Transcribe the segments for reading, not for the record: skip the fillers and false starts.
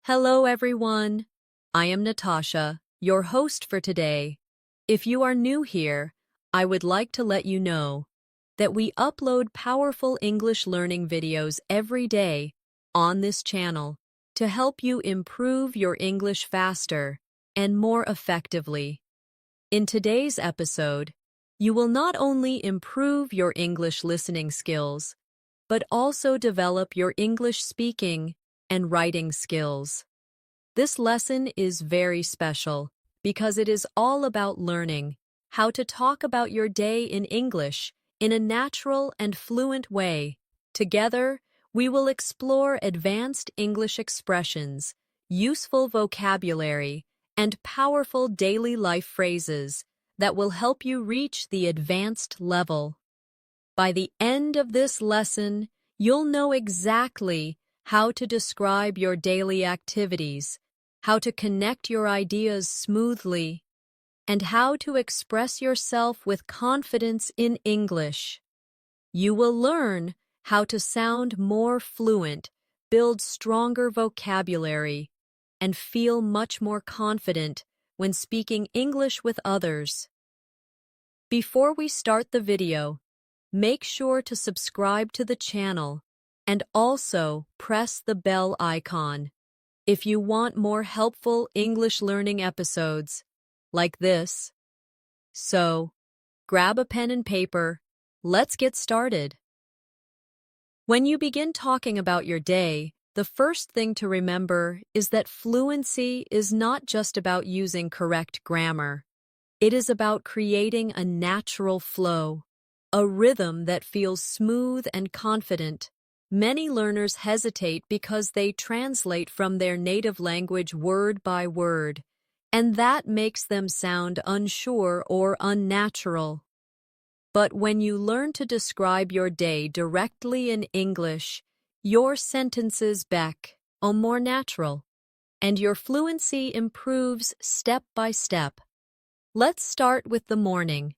Hello, everyone. I am Natasha, your host for today. If you are new here, I would like to let you know that we upload powerful English learning videos every day on this channel to help you improve your English faster and more effectively. In today's episode, you will not only improve your English listening skills, but also develop your English speaking and writing skills. This lesson is very special because it is all about learning how to talk about your day in English in a natural and fluent way. Together, we will explore advanced English expressions, useful vocabulary, and powerful daily life phrases that will help you reach the advanced level. By the end of this lesson, you'll know exactly how to describe your daily activities, how to connect your ideas smoothly, and how to express yourself with confidence in English. You will learn how to sound more fluent, build stronger vocabulary, and feel much more confident when speaking English with others. Before we start the video, make sure to subscribe to the channel and also press the bell icon if you want more helpful English learning episodes like this. So, grab a pen and paper. Let's get started. When you begin talking about your day, the first thing to remember is that fluency is not just about using correct grammar. It is about creating a natural flow, a rhythm that feels smooth and confident. Many learners hesitate because they translate from their native language word by word, and that makes them sound unsure or unnatural. But when you learn to describe your day directly in English, your sentences become more natural, and your fluency improves step by step. Let's start with the morning.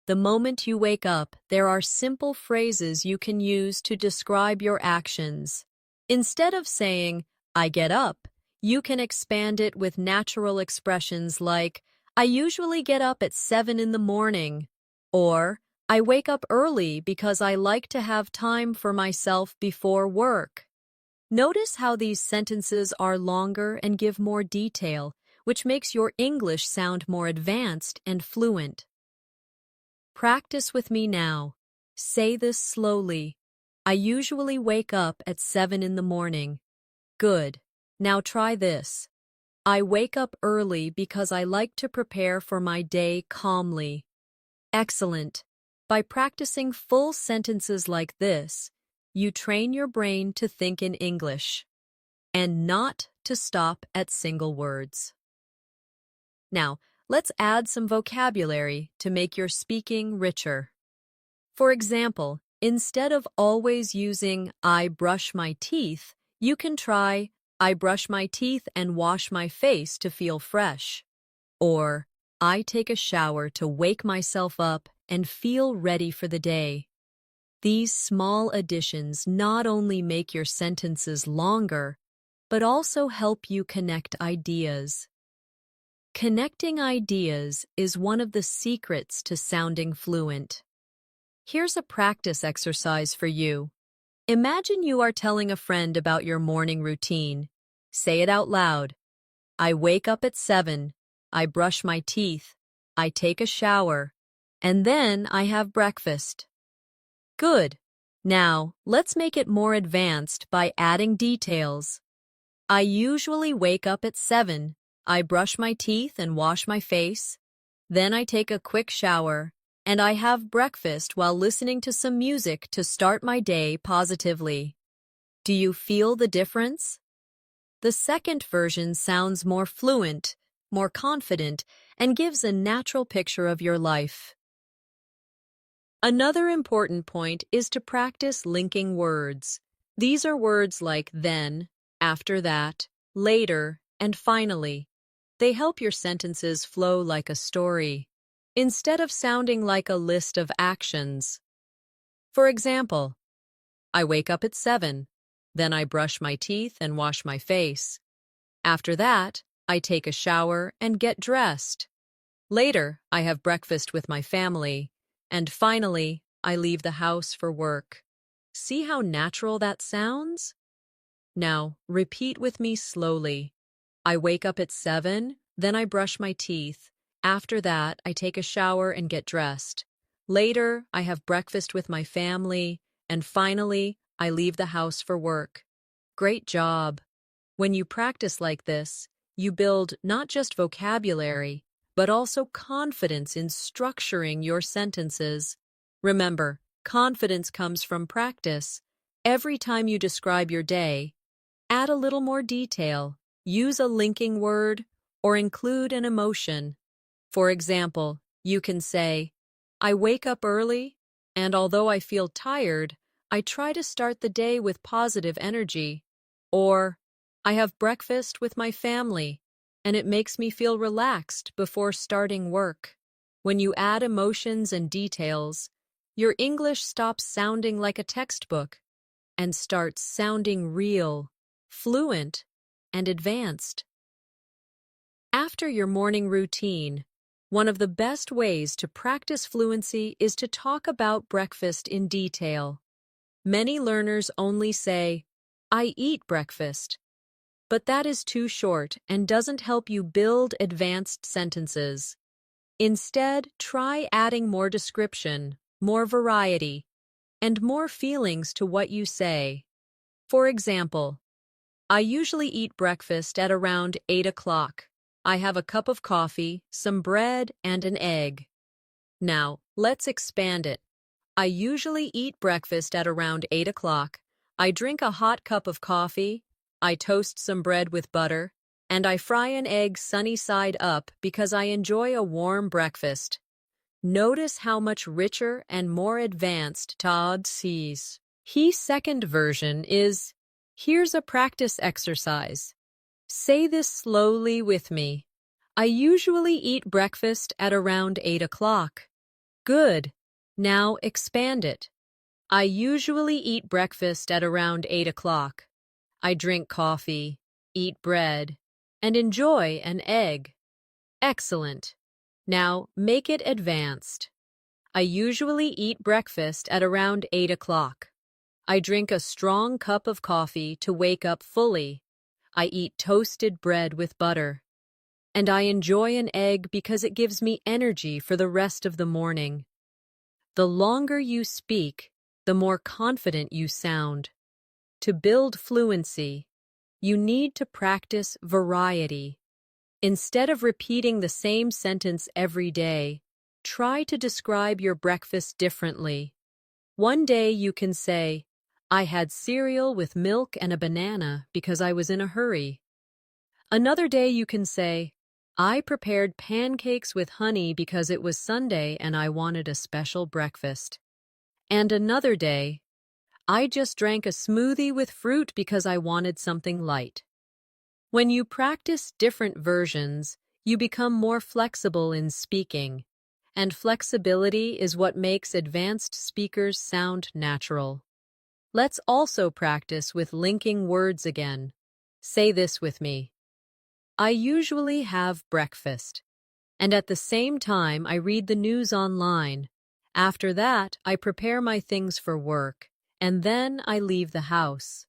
The moment you wake up, there are simple phrases you can use to describe your actions. Instead of saying, I get up, you can expand it with natural expressions like, I usually get up at 7 in the morning, or I wake up early because I like to have time for myself before work. Notice how these sentences are longer and give more detail, which makes your English sound more advanced and fluent. Practice with me now. Say this slowly. I usually wake up at 7 in the morning. Good. Now try this. I wake up early because I like to prepare for my day calmly. Excellent. By practicing full sentences like this, you train your brain to think in English and not to stop at single words. Now, let's add some vocabulary to make your speaking richer. For example, instead of always using I brush my teeth, you can try I brush my teeth and wash my face to feel fresh. Or I take a shower to wake myself up and feel ready for the day. These small additions not only make your sentences longer, but also help you connect ideas. Connecting ideas is one of the secrets to sounding fluent. Here's a practice exercise for you. Imagine you are telling a friend about your morning routine. Say it out loud. I wake up at 7, I brush my teeth, I take a shower, and then I have breakfast. Good. Now, let's make it more advanced by adding details. I usually wake up at 7. I brush my teeth and wash my face. Then I take a quick shower, and I have breakfast while listening to some music to start my day positively. Do you feel the difference? The second version sounds more fluent, more confident, and gives a natural picture of your life. Another important point is to practice linking words. These are words like then, after that, later, and finally. They help your sentences flow like a story, instead of sounding like a list of actions. For example, I wake up at 7, then I brush my teeth and wash my face. After that, I take a shower and get dressed. Later, I have breakfast with my family. And finally, I leave the house for work. See how natural that sounds? Now, repeat with me slowly. I wake up at 7, then I brush my teeth. After that, I take a shower and get dressed. Later, I have breakfast with my family. And finally, I leave the house for work. Great job. When you practice like this, you build not just vocabulary, but also confidence in structuring your sentences. Remember, confidence comes from practice. Every time you describe your day, add a little more detail, use a linking word, or include an emotion. For example, you can say, I wake up early, and although I feel tired, I try to start the day with positive energy. Or, I have breakfast with my family, and it makes me feel relaxed before starting work. When you add emotions and details, your English stops sounding like a textbook and starts sounding real, fluent, and advanced. After your morning routine, one of the best ways to practice fluency is to talk about breakfast in detail. Many learners only say, I eat breakfast, but that is too short and doesn't help you build advanced sentences. Instead, try adding more description, more variety, and more feelings to what you say. For example, I usually eat breakfast at around 8 o'clock. I have a cup of coffee, some bread, and an egg. Now, let's expand it. I usually eat breakfast at around 8 o'clock. I drink a hot cup of coffee, I toast some bread with butter, and I fry an egg sunny side up because I enjoy a warm breakfast. Notice how much richer and more advanced Todd sees. His second version is, here's a practice exercise. Say this slowly with me. I usually eat breakfast at around 8 o'clock. Good. Now expand it. I usually eat breakfast at around 8 o'clock. I drink coffee, eat bread, and enjoy an egg. Excellent. Now make it advanced. I usually eat breakfast at around 8 o'clock. I drink a strong cup of coffee to wake up fully. I eat toasted bread with butter. And I enjoy an egg because it gives me energy for the rest of the morning. The longer you speak, the more confident you sound. To build fluency, you need to practice variety. Instead of repeating the same sentence every day, try to describe your breakfast differently. One day you can say, I had cereal with milk and a banana because I was in a hurry. Another day you can say, I prepared pancakes with honey because it was Sunday and I wanted a special breakfast. And another day, I just drank a smoothie with fruit because I wanted something light. When you practice different versions, you become more flexible in speaking, and flexibility is what makes advanced speakers sound natural. Let's also practice with linking words again. Say this with me. I usually have breakfast, and at the same time I read the news online. After that, I prepare my things for work, and then I leave the house.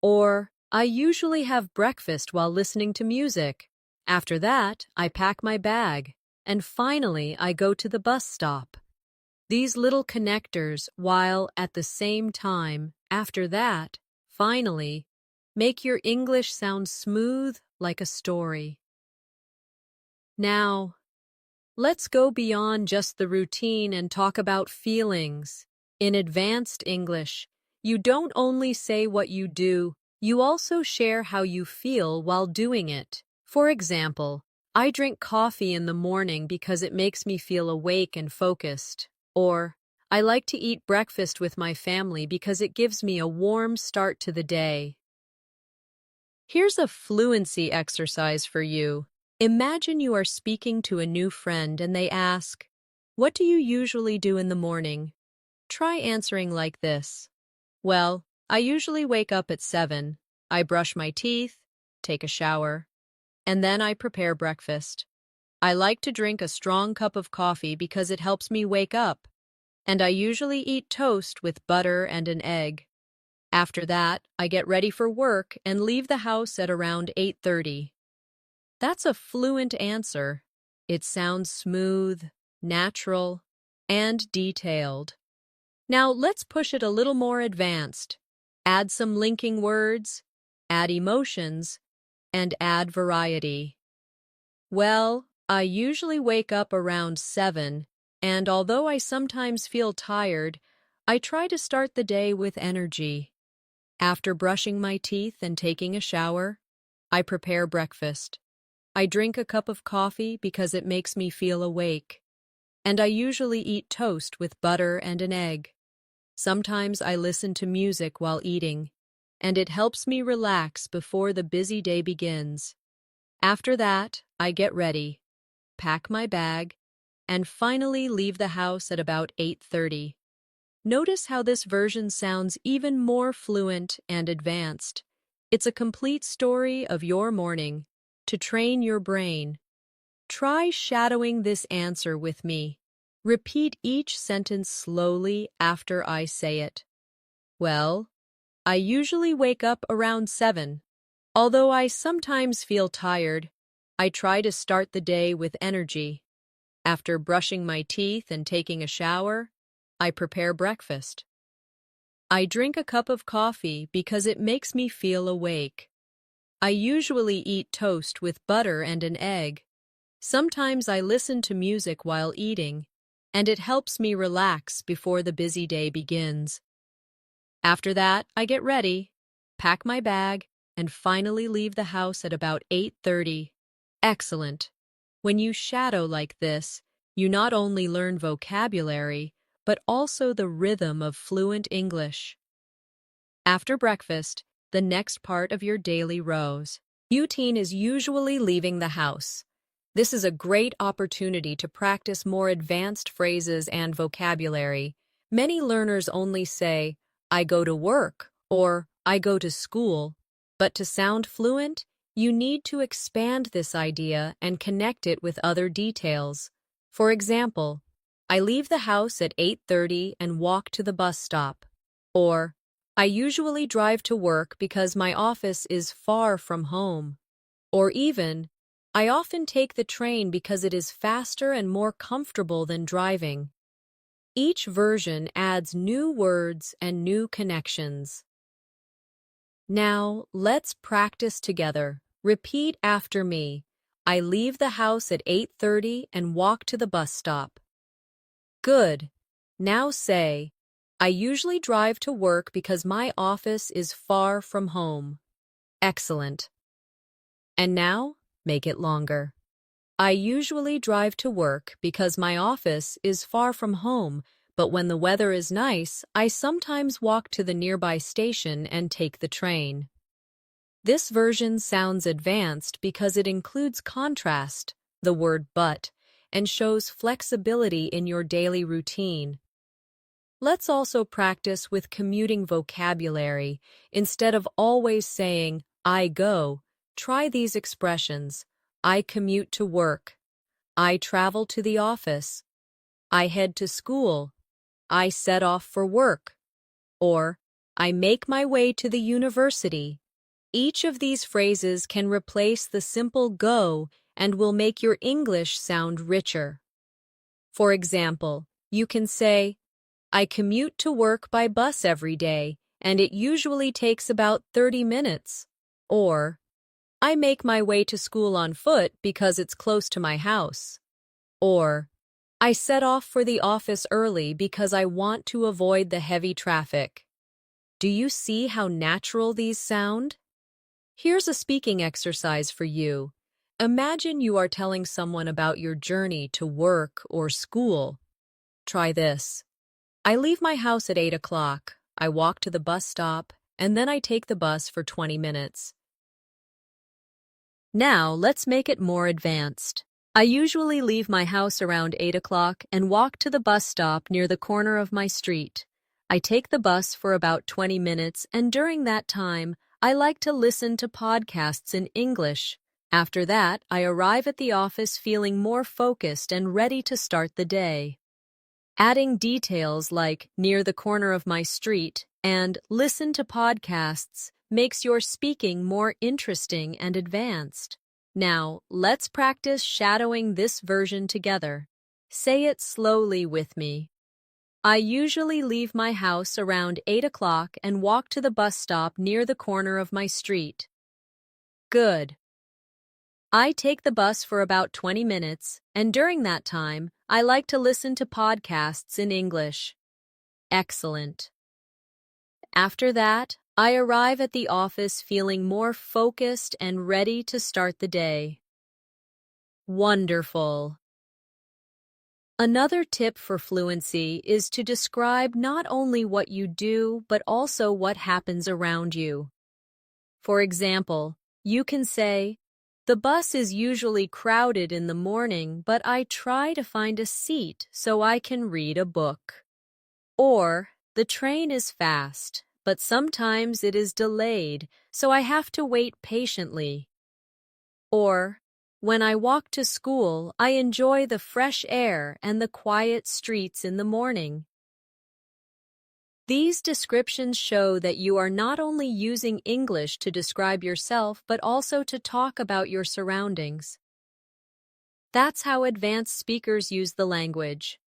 Or, I usually have breakfast while listening to music. After that, I pack my bag, and finally I go to the bus stop. These little connectors, while at the same time, after that, finally, make your English sound smooth like a story. Now, let's go beyond just the routine and talk about feelings. In advanced English, you don't only say what you do, you also share how you feel while doing it. For example, I drink coffee in the morning because it makes me feel awake and focused. Or, I like to eat breakfast with my family because it gives me a warm start to the day. Here's a fluency exercise for you. Imagine you are speaking to a new friend and they ask, what do you usually do in the morning? Try answering like this. Well, I usually wake up at 7. I brush my teeth, take a shower, and then I prepare breakfast. I like to drink a strong cup of coffee because it helps me wake up, and I usually eat toast with butter and an egg. After that, I get ready for work and leave the house at around 8:30. That's a fluent answer. It sounds smooth, natural, and detailed. Now let's push it a little more advanced. Add some linking words, add emotions, and add variety. Well, I usually wake up around 7, and although I sometimes feel tired, I try to start the day with energy. After brushing my teeth and taking a shower, I prepare breakfast. I drink a cup of coffee because it makes me feel awake, and I usually eat toast with butter and an egg. Sometimes I listen to music while eating, and it helps me relax before the busy day begins. After that, I get ready, pack my bag, and finally leave the house at about 8:30. Notice how this version sounds even more fluent and advanced. It's a complete story of your morning to train your brain. Try shadowing this answer with me. Repeat each sentence slowly after I say it. Well, I usually wake up around 7. Although I sometimes feel tired, I try to start the day with energy. After brushing my teeth and taking a shower, I prepare breakfast. I drink a cup of coffee because it makes me feel awake. I usually eat toast with butter and an egg. Sometimes I listen to music while eating, and it helps me relax before the busy day begins. After that, I get ready, pack my bag, and finally leave the house at about 8:30. Excellent. When you shadow like this, you not only learn vocabulary, but also the rhythm of fluent English. After breakfast, the next part of your daily rows. Routine is usually leaving the house. This is a great opportunity to practice more advanced phrases and vocabulary. Many learners only say, I go to work, or I go to school. But to sound fluent, you need to expand this idea and connect it with other details. For example, I leave the house at 8:30 and walk to the bus stop. Or, I usually drive to work because my office is far from home. Or even, I often take the train because it is faster and more comfortable than driving. Each version adds new words and new connections. Now, let's practice together. Repeat after me. I leave the house at 8:30 and walk to the bus stop. Good. Now say, I usually drive to work because my office is far from home. Excellent. And now, make it longer. I usually drive to work because my office is far from home, but when the weather is nice, I sometimes walk to the nearby station and take the train. This version sounds advanced because it includes contrast, the word but, and shows flexibility in your daily routine. Let's also practice with commuting vocabulary. Instead of always saying, I go, try these expressions. I commute to work. I travel to the office. I head to school. I set off for work. Or, I make my way to the university. Each of these phrases can replace the simple go and will make your English sound richer. For example, you can say, I commute to work by bus every day, and it usually takes about 30 minutes. Or, I make my way to school on foot because it's close to my house. Or, I set off for the office early because I want to avoid the heavy traffic. Do you see how natural these sound? Here's a speaking exercise for you. Imagine you are telling someone about your journey to work or school. Try this. I leave my house at 8 o'clock. I walk to the bus stop, and then I take the bus for 20 minutes. Now, let's make it more advanced. I usually leave my house around 8 o'clock and walk to the bus stop near the corner of my street. I take the bus for about 20 minutes, and during that time, I like to listen to podcasts in English. After that, I arrive at the office feeling more focused and ready to start the day. Adding details like near the corner of my street and listen to podcasts makes your speaking more interesting and advanced. Now, let's practice shadowing this version together. Say it slowly with me. I usually leave my house around 8 o'clock and walk to the bus stop near the corner of my street. Good. I take the bus for about 20 minutes, and during that time, I like to listen to podcasts in English. Excellent. After that, I arrive at the office feeling more focused and ready to start the day. Wonderful. Another tip for fluency is to describe not only what you do, but also what happens around you. For example, you can say, "The bus is usually crowded in the morning, but I try to find a seat so I can read a book." Or, "The train is fast, but sometimes it is delayed, so I have to wait patiently." Or, "When I walk to school, I enjoy the fresh air and the quiet streets in the morning." These descriptions show that you are not only using English to describe yourself, but also to talk about your surroundings. That's how advanced speakers use the language.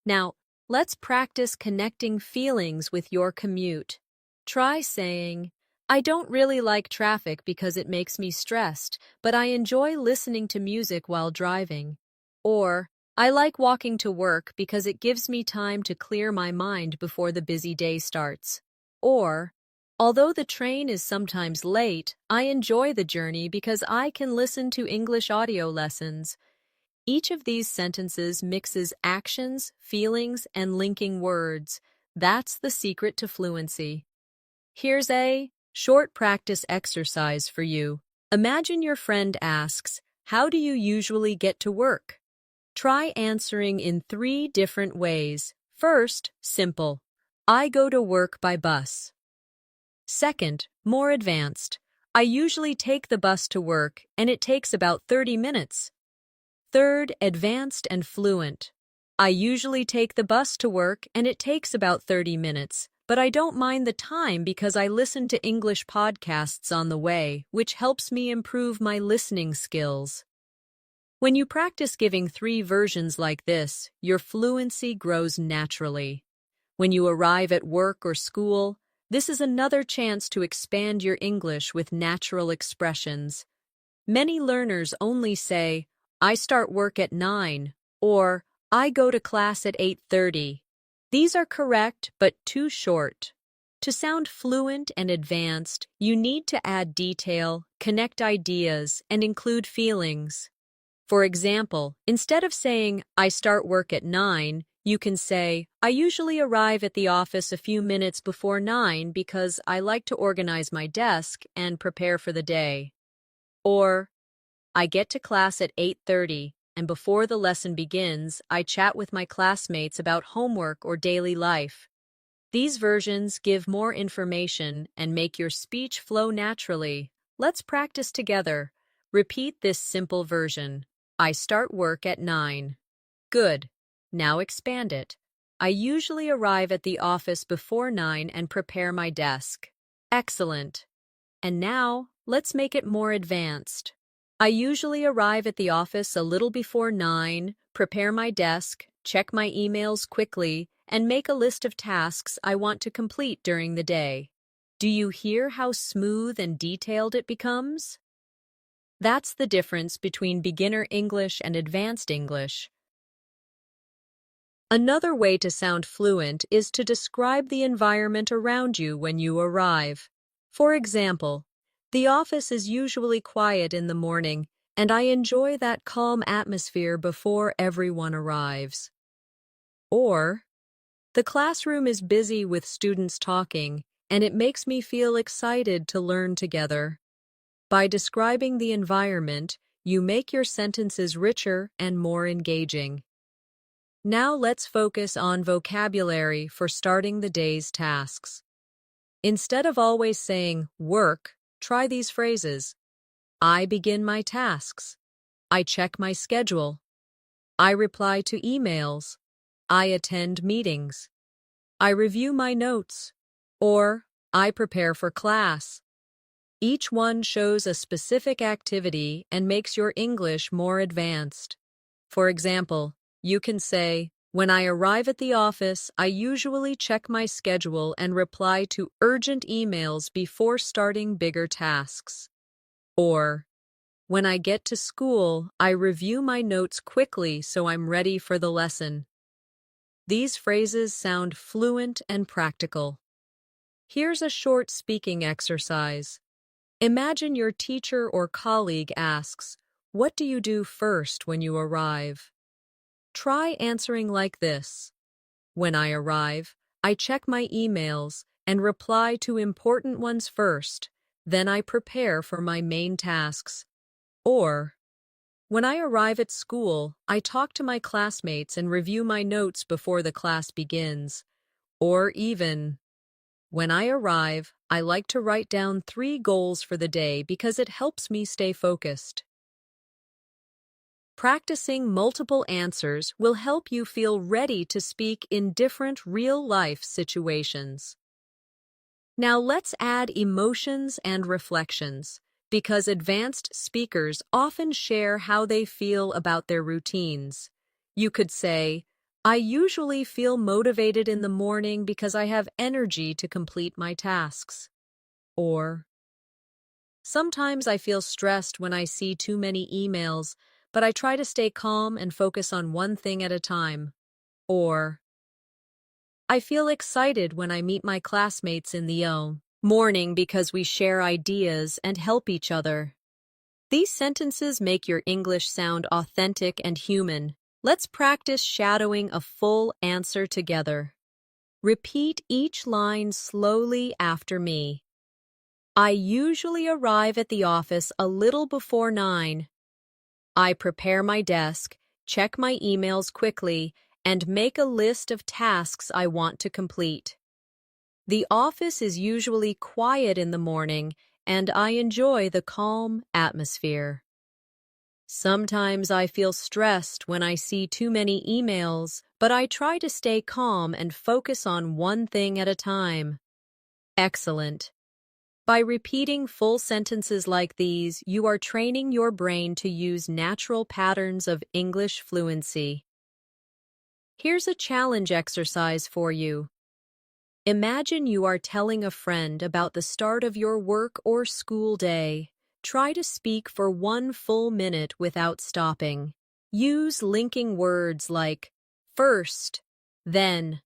Now, let's practice connecting feelings with your commute. Try saying, "I don't really like traffic because it makes me stressed, but I enjoy listening to music while driving." Or, "I like walking to work because it gives me time to clear my mind before the busy day starts." Or, "Although the train is sometimes late, I enjoy the journey because I can listen to English audio lessons." Each of these sentences mixes actions, feelings, and linking words. That's the secret to fluency. Here's a short practice exercise for you. Imagine your friend asks, "How do you usually get to work?" Try answering in 3 different ways. First, simple. I go to work by bus. Second, more advanced. I usually take the bus to work, and it takes about 30 minutes. Third, advanced and fluent. I usually take the bus to work, and it takes about 30 minutes, but I don't mind the time because I listen to English podcasts on the way, which helps me improve my listening skills. When you practice giving 3 versions like this, your fluency grows naturally. When you arrive at work or school, this is another chance to expand your English with natural expressions. Many learners only say, "I start work at 9," or "I go to class at 8:30." These are correct, but too short. To sound fluent and advanced, you need to add detail, connect ideas, and include feelings. For example, instead of saying, "I start work at 9," you can say, "I usually arrive at the office a few minutes before 9 because I like to organize my desk and prepare for the day." Or, "I get to class at 8:30, and before the lesson begins, I chat with my classmates about homework or daily life." These versions give more information and make your speech flow naturally. Let's practice together. Repeat this simple version. I start work at 9. Good. Now expand it. I usually arrive at the office before 9 and prepare my desk. Excellent. And now, let's make it more advanced. I usually arrive at the office a little before 9, prepare my desk, check my emails quickly, and make a list of tasks I want to complete during the day. Do you hear how smooth and detailed it becomes? That's the difference between beginner English and advanced English. Another way to sound fluent is to describe the environment around you when you arrive. For example, "The office is usually quiet in the morning, and I enjoy that calm atmosphere before everyone arrives." Or, "The classroom is busy with students talking, and it makes me feel excited to learn together." By describing the environment, you make your sentences richer and more engaging. Now let's focus on vocabulary for starting the day's tasks. Instead of always saying work, try these phrases. I begin my tasks. I check my schedule. I reply to emails. I attend meetings. I review my notes. Or, I prepare for class. Each one shows a specific activity and makes your English more advanced. For example, you can say, when I arrive at the office, I usually check my schedule and reply to urgent emails before starting bigger tasks. Or, when I get to school, I review my notes quickly so I'm ready for the lesson. These phrases sound fluent and practical. Here's a short speaking exercise. Imagine your teacher or colleague asks, "What do you do first when you arrive?" Try answering like this. When I arrive, I check my emails and reply to important ones first, then I prepare for my main tasks. Or, when I arrive at school, I talk to my classmates and review my notes before the class begins. Or even, when I arrive, I like to write down 3 goals for the day because it helps me stay focused. Practicing multiple answers will help you feel ready to speak in different real-life situations. Now let's add emotions and reflections, because advanced speakers often share how they feel about their routines. You could say, I usually feel motivated in the morning because I have energy to complete my tasks. Or, sometimes I feel stressed when I see too many emails, but I try to stay calm and focus on one thing at a time. Or, I feel excited when I meet my classmates in the morning because we share ideas and help each other. These sentences make your English sound authentic and human. Let's practice shadowing a full answer together. Repeat each line slowly after me. I usually arrive at the office a little before 9. I prepare my desk, check my emails quickly, and make a list of tasks I want to complete. The office is usually quiet in the morning, and I enjoy the calm atmosphere. Sometimes I feel stressed when I see too many emails, but I try to stay calm and focus on one thing at a time. Excellent. By repeating full sentences like these, you are training your brain to use natural patterns of English fluency. Here's a challenge exercise for you. Imagine you are telling a friend about the start of your work or school day. Try to speak for 1 full minute without stopping. Use linking words like first, then,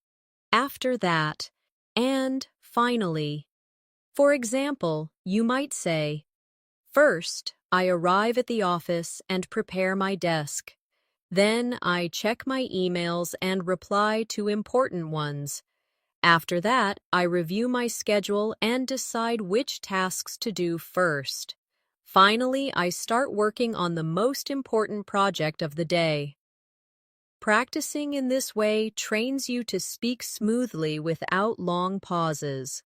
after that, and finally. For example, you might say, first, I arrive at the office and prepare my desk. Then I check my emails and reply to important ones. After that, I review my schedule and decide which tasks to do first. Finally, I start working on the most important project of the day. Practicing in this way trains you to speak smoothly without long pauses.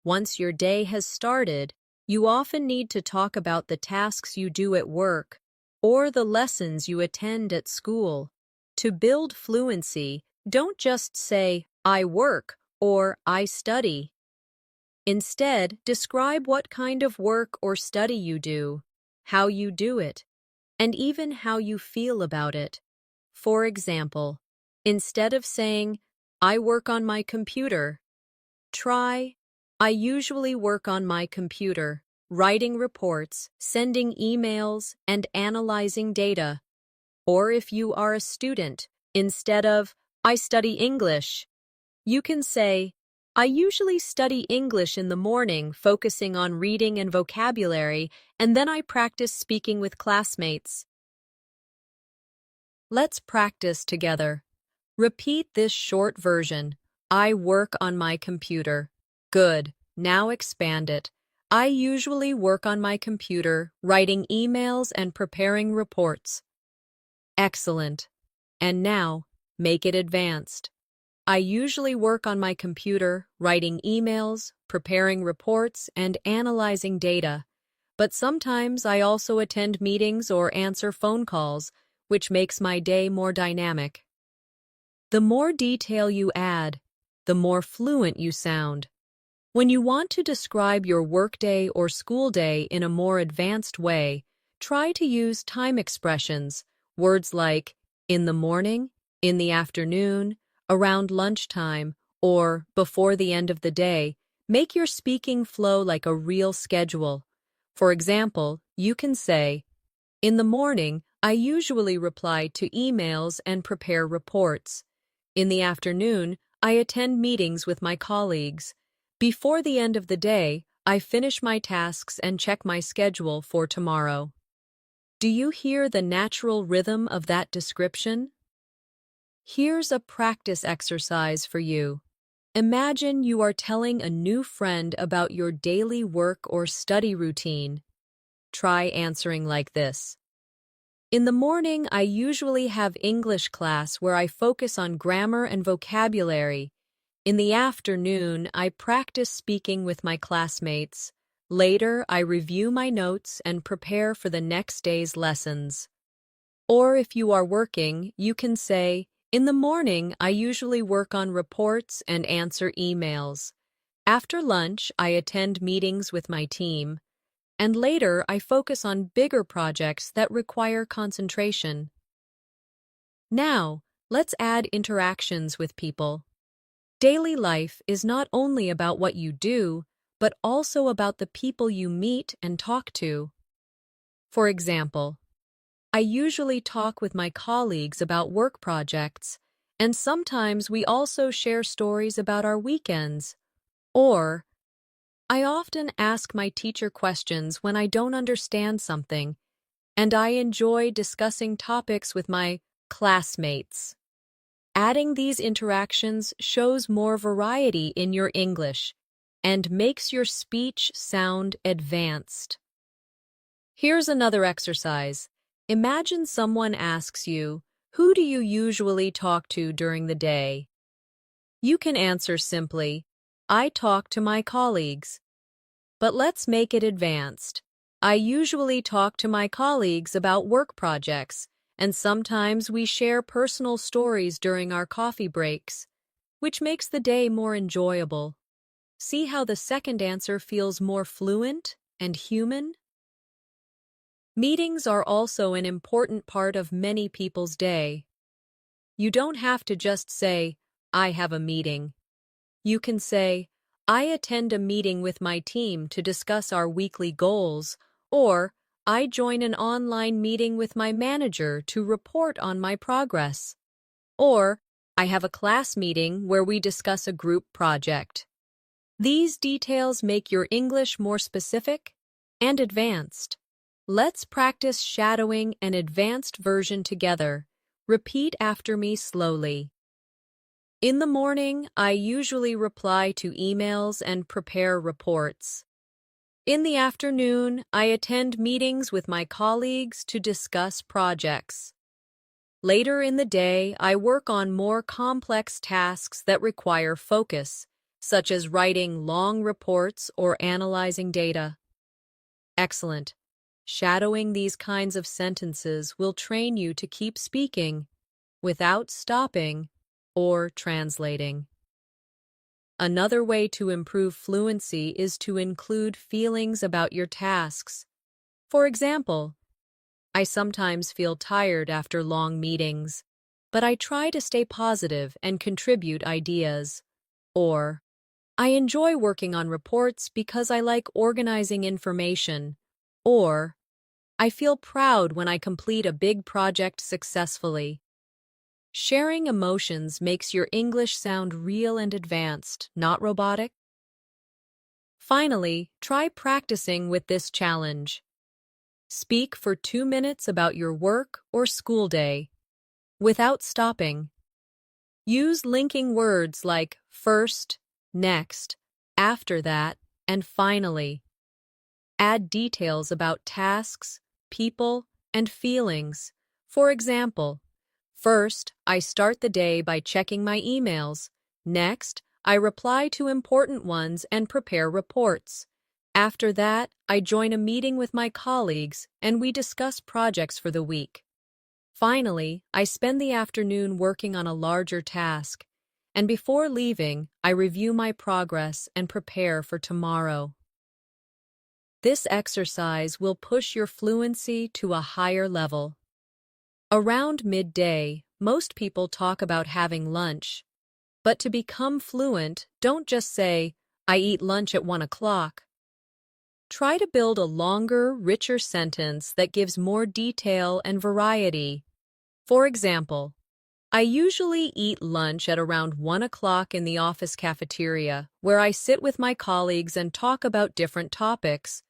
Once your day has started, you often need to talk about the tasks you do at work or the lessons you attend at school. To build fluency, don't just say, I work or I study. Instead, describe what kind of work or study you do, how you do it, and even how you feel about it. For example, instead of saying, I work on my computer, try, I usually work on my computer, writing reports, sending emails, and analyzing data. Or if you are a student, instead of, I study English, you can say, I usually study English in the morning, focusing on reading and vocabulary, and then I practice speaking with classmates. Let's practice together. Repeat this short version. I work on my computer. Good. Now expand it. I usually work on my computer, writing emails and preparing reports. Excellent. And now, make it advanced. I usually work on my computer, writing emails, preparing reports, and analyzing data. But sometimes I also attend meetings or answer phone calls, which makes my day more dynamic. The more detail you add, the more fluent you sound. When you want to describe your workday or school day in a more advanced way, try to use time expressions, words like in the morning, in the afternoon, around lunchtime, or before the end of the day. Make your speaking flow like a real schedule. For example, you can say, in the morning, I usually reply to emails and prepare reports. In the afternoon, I attend meetings with my colleagues. Before the end of the day, I finish my tasks and check my schedule for tomorrow. Do you hear the natural rhythm of that description? Here's a practice exercise for you. Imagine you are telling a new friend about your daily work or study routine. Try answering like this. In the morning, I usually have English class where I focus on grammar and vocabulary. In the afternoon, I practice speaking with my classmates. Later, I review my notes and prepare for the next day's lessons. Or if you are working, you can say, in the morning, I usually work on reports and answer emails. After lunch, I attend meetings with my team. And later, I focus on bigger projects that require concentration. Now, let's add interactions with people. Daily life is not only about what you do, but also about the people you meet and talk to. For example, I usually talk with my colleagues about work projects, and sometimes we also share stories about our weekends. Or, I often ask my teacher questions when I don't understand something, and I enjoy discussing topics with my classmates. Adding these interactions shows more variety in your English and makes your speech sound advanced. Here's another exercise. Imagine someone asks you, who do you usually talk to during the day? You can answer simply, I talk to my colleagues. But let's make it advanced. I usually talk to my colleagues about work projects, and sometimes we share personal stories during our coffee breaks, which makes the day more enjoyable. See how the second answer feels more fluent and human? Meetings are also an important part of many people's day. You don't have to just say, I have a meeting. You can say, I attend a meeting with my team to discuss our weekly goals, or I join an online meeting with my manager to report on my progress. Or I have a class meeting where we discuss a group project. These details make your English more specific and advanced. Let's practice shadowing an advanced version together. Repeat after me slowly. In the morning, I usually reply to emails and prepare reports. In the afternoon, I attend meetings with my colleagues to discuss projects. Later in the day, I work on more complex tasks that require focus, such as writing long reports or analyzing data. Excellent. Shadowing these kinds of sentences will train you to keep speaking without stopping or translating. Another way to improve fluency is to include feelings about your tasks. For example, I sometimes feel tired after long meetings, but I try to stay positive and contribute ideas. Or, I enjoy working on reports because I like organizing information. Or, I feel proud when I complete a big project successfully. Sharing emotions makes your English sound real and advanced, not robotic. Finally, try practicing with this challenge. Speak for 2 minutes about your work or school day, without stopping. Use linking words like first, next, after that, and finally. Add details about tasks, people, and feelings. For example, first, I start the day by checking my emails. Next, I reply to important ones and prepare reports. After that, I join a meeting with my colleagues and we discuss projects for the week. Finally, I spend the afternoon working on a larger task, and before leaving, I review my progress and prepare for tomorrow. This exercise will push your fluency to a higher level. Around midday, most people talk about having lunch. But to become fluent, don't just say, "I eat lunch at 1 o'clock." Try to build a longer, richer sentence that gives more detail and variety. For example, I usually eat lunch at around 1 o'clock in the office cafeteria, where I sit with my colleagues and talk about different topics.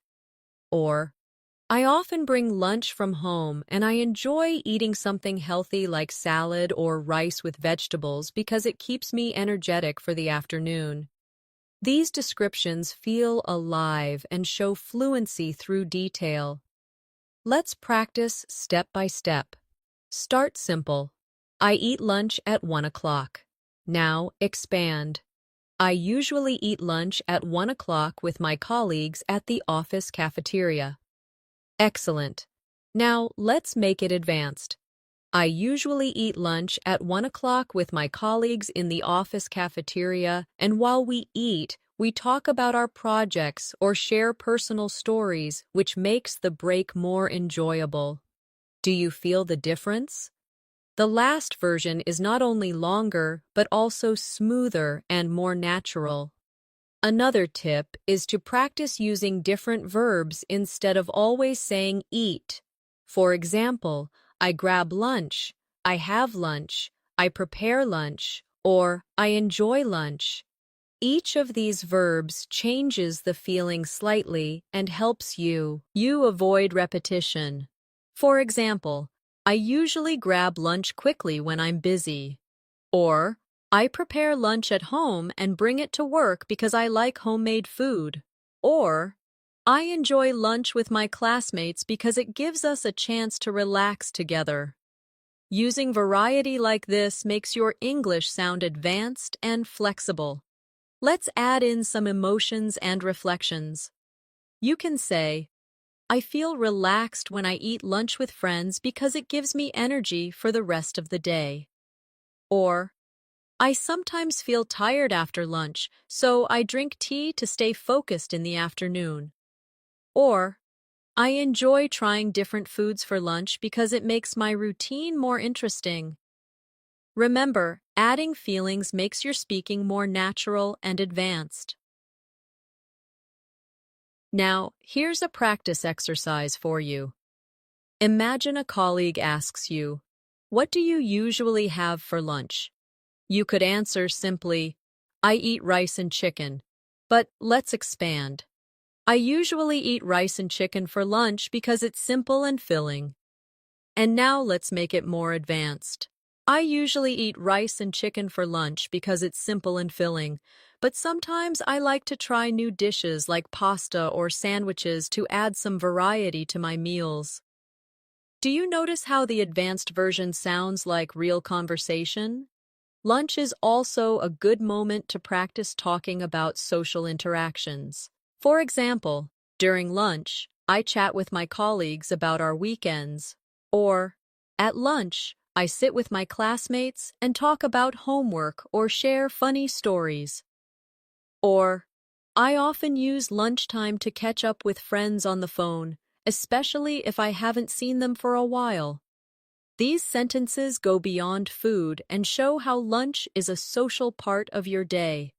Or, I often bring lunch from home and I enjoy eating something healthy like salad or rice with vegetables because it keeps me energetic for the afternoon. These descriptions feel alive and show fluency through detail. Let's practice step by step. Start simple. I eat lunch at 1 o'clock. Now expand. I usually eat lunch at 1 o'clock with my colleagues at the office cafeteria. Excellent. Now let's make it advanced. I usually eat lunch at 1 o'clock with my colleagues in the office cafeteria, and while we eat, we talk about our projects or share personal stories, which makes the break more enjoyable. Do you feel the difference? The last version is not only longer, but also smoother and more natural. Another tip is to practice using different verbs instead of always saying eat. For example, I grab lunch, I have lunch, I prepare lunch, or I enjoy lunch. Each of these verbs changes the feeling slightly and helps you avoid repetition. For example, I usually grab lunch quickly when I'm busy. Or, I prepare lunch at home and bring it to work because I like homemade food. Or, I enjoy lunch with my classmates because it gives us a chance to relax together. Using variety like this makes your English sound advanced and flexible. Let's add in some emotions and reflections. You can say, I feel relaxed when I eat lunch with friends because it gives me energy for the rest of the day. Or, I sometimes feel tired after lunch, so I drink tea to stay focused in the afternoon. Or, I enjoy trying different foods for lunch because it makes my routine more interesting. Remember, adding feelings makes your speaking more natural and advanced. Now, here's a practice exercise for you. Imagine a colleague asks you, "What do you usually have for lunch?" You could answer simply, "I eat rice and chicken." But let's expand. I usually eat rice and chicken for lunch because it's simple and filling. And now let's make it more advanced. I usually eat rice and chicken for lunch because it's simple and filling, but sometimes I like to try new dishes like pasta or sandwiches to add some variety to my meals. Do you notice how the advanced version sounds like real conversation? Lunch is also a good moment to practice talking about social interactions. For example, during lunch, I chat with my colleagues about our weekends. Or, at lunch, I sit with my classmates and talk about homework or share funny stories. Or, I often use lunchtime to catch up with friends on the phone, especially if I haven't seen them for a while. These sentences go beyond food and show how lunch is a social part of your day.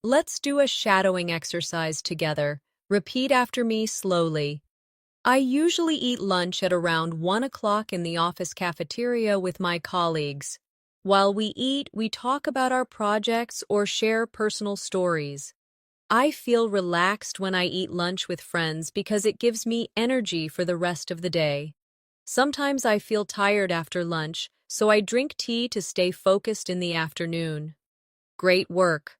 Let's do a shadowing exercise together. Repeat after me slowly. I usually eat lunch at around 1 o'clock in the office cafeteria with my colleagues. While we eat, we talk about our projects or share personal stories. I feel relaxed when I eat lunch with friends because it gives me energy for the rest of the day. Sometimes I feel tired after lunch, so I drink tea to stay focused in the afternoon. Great work!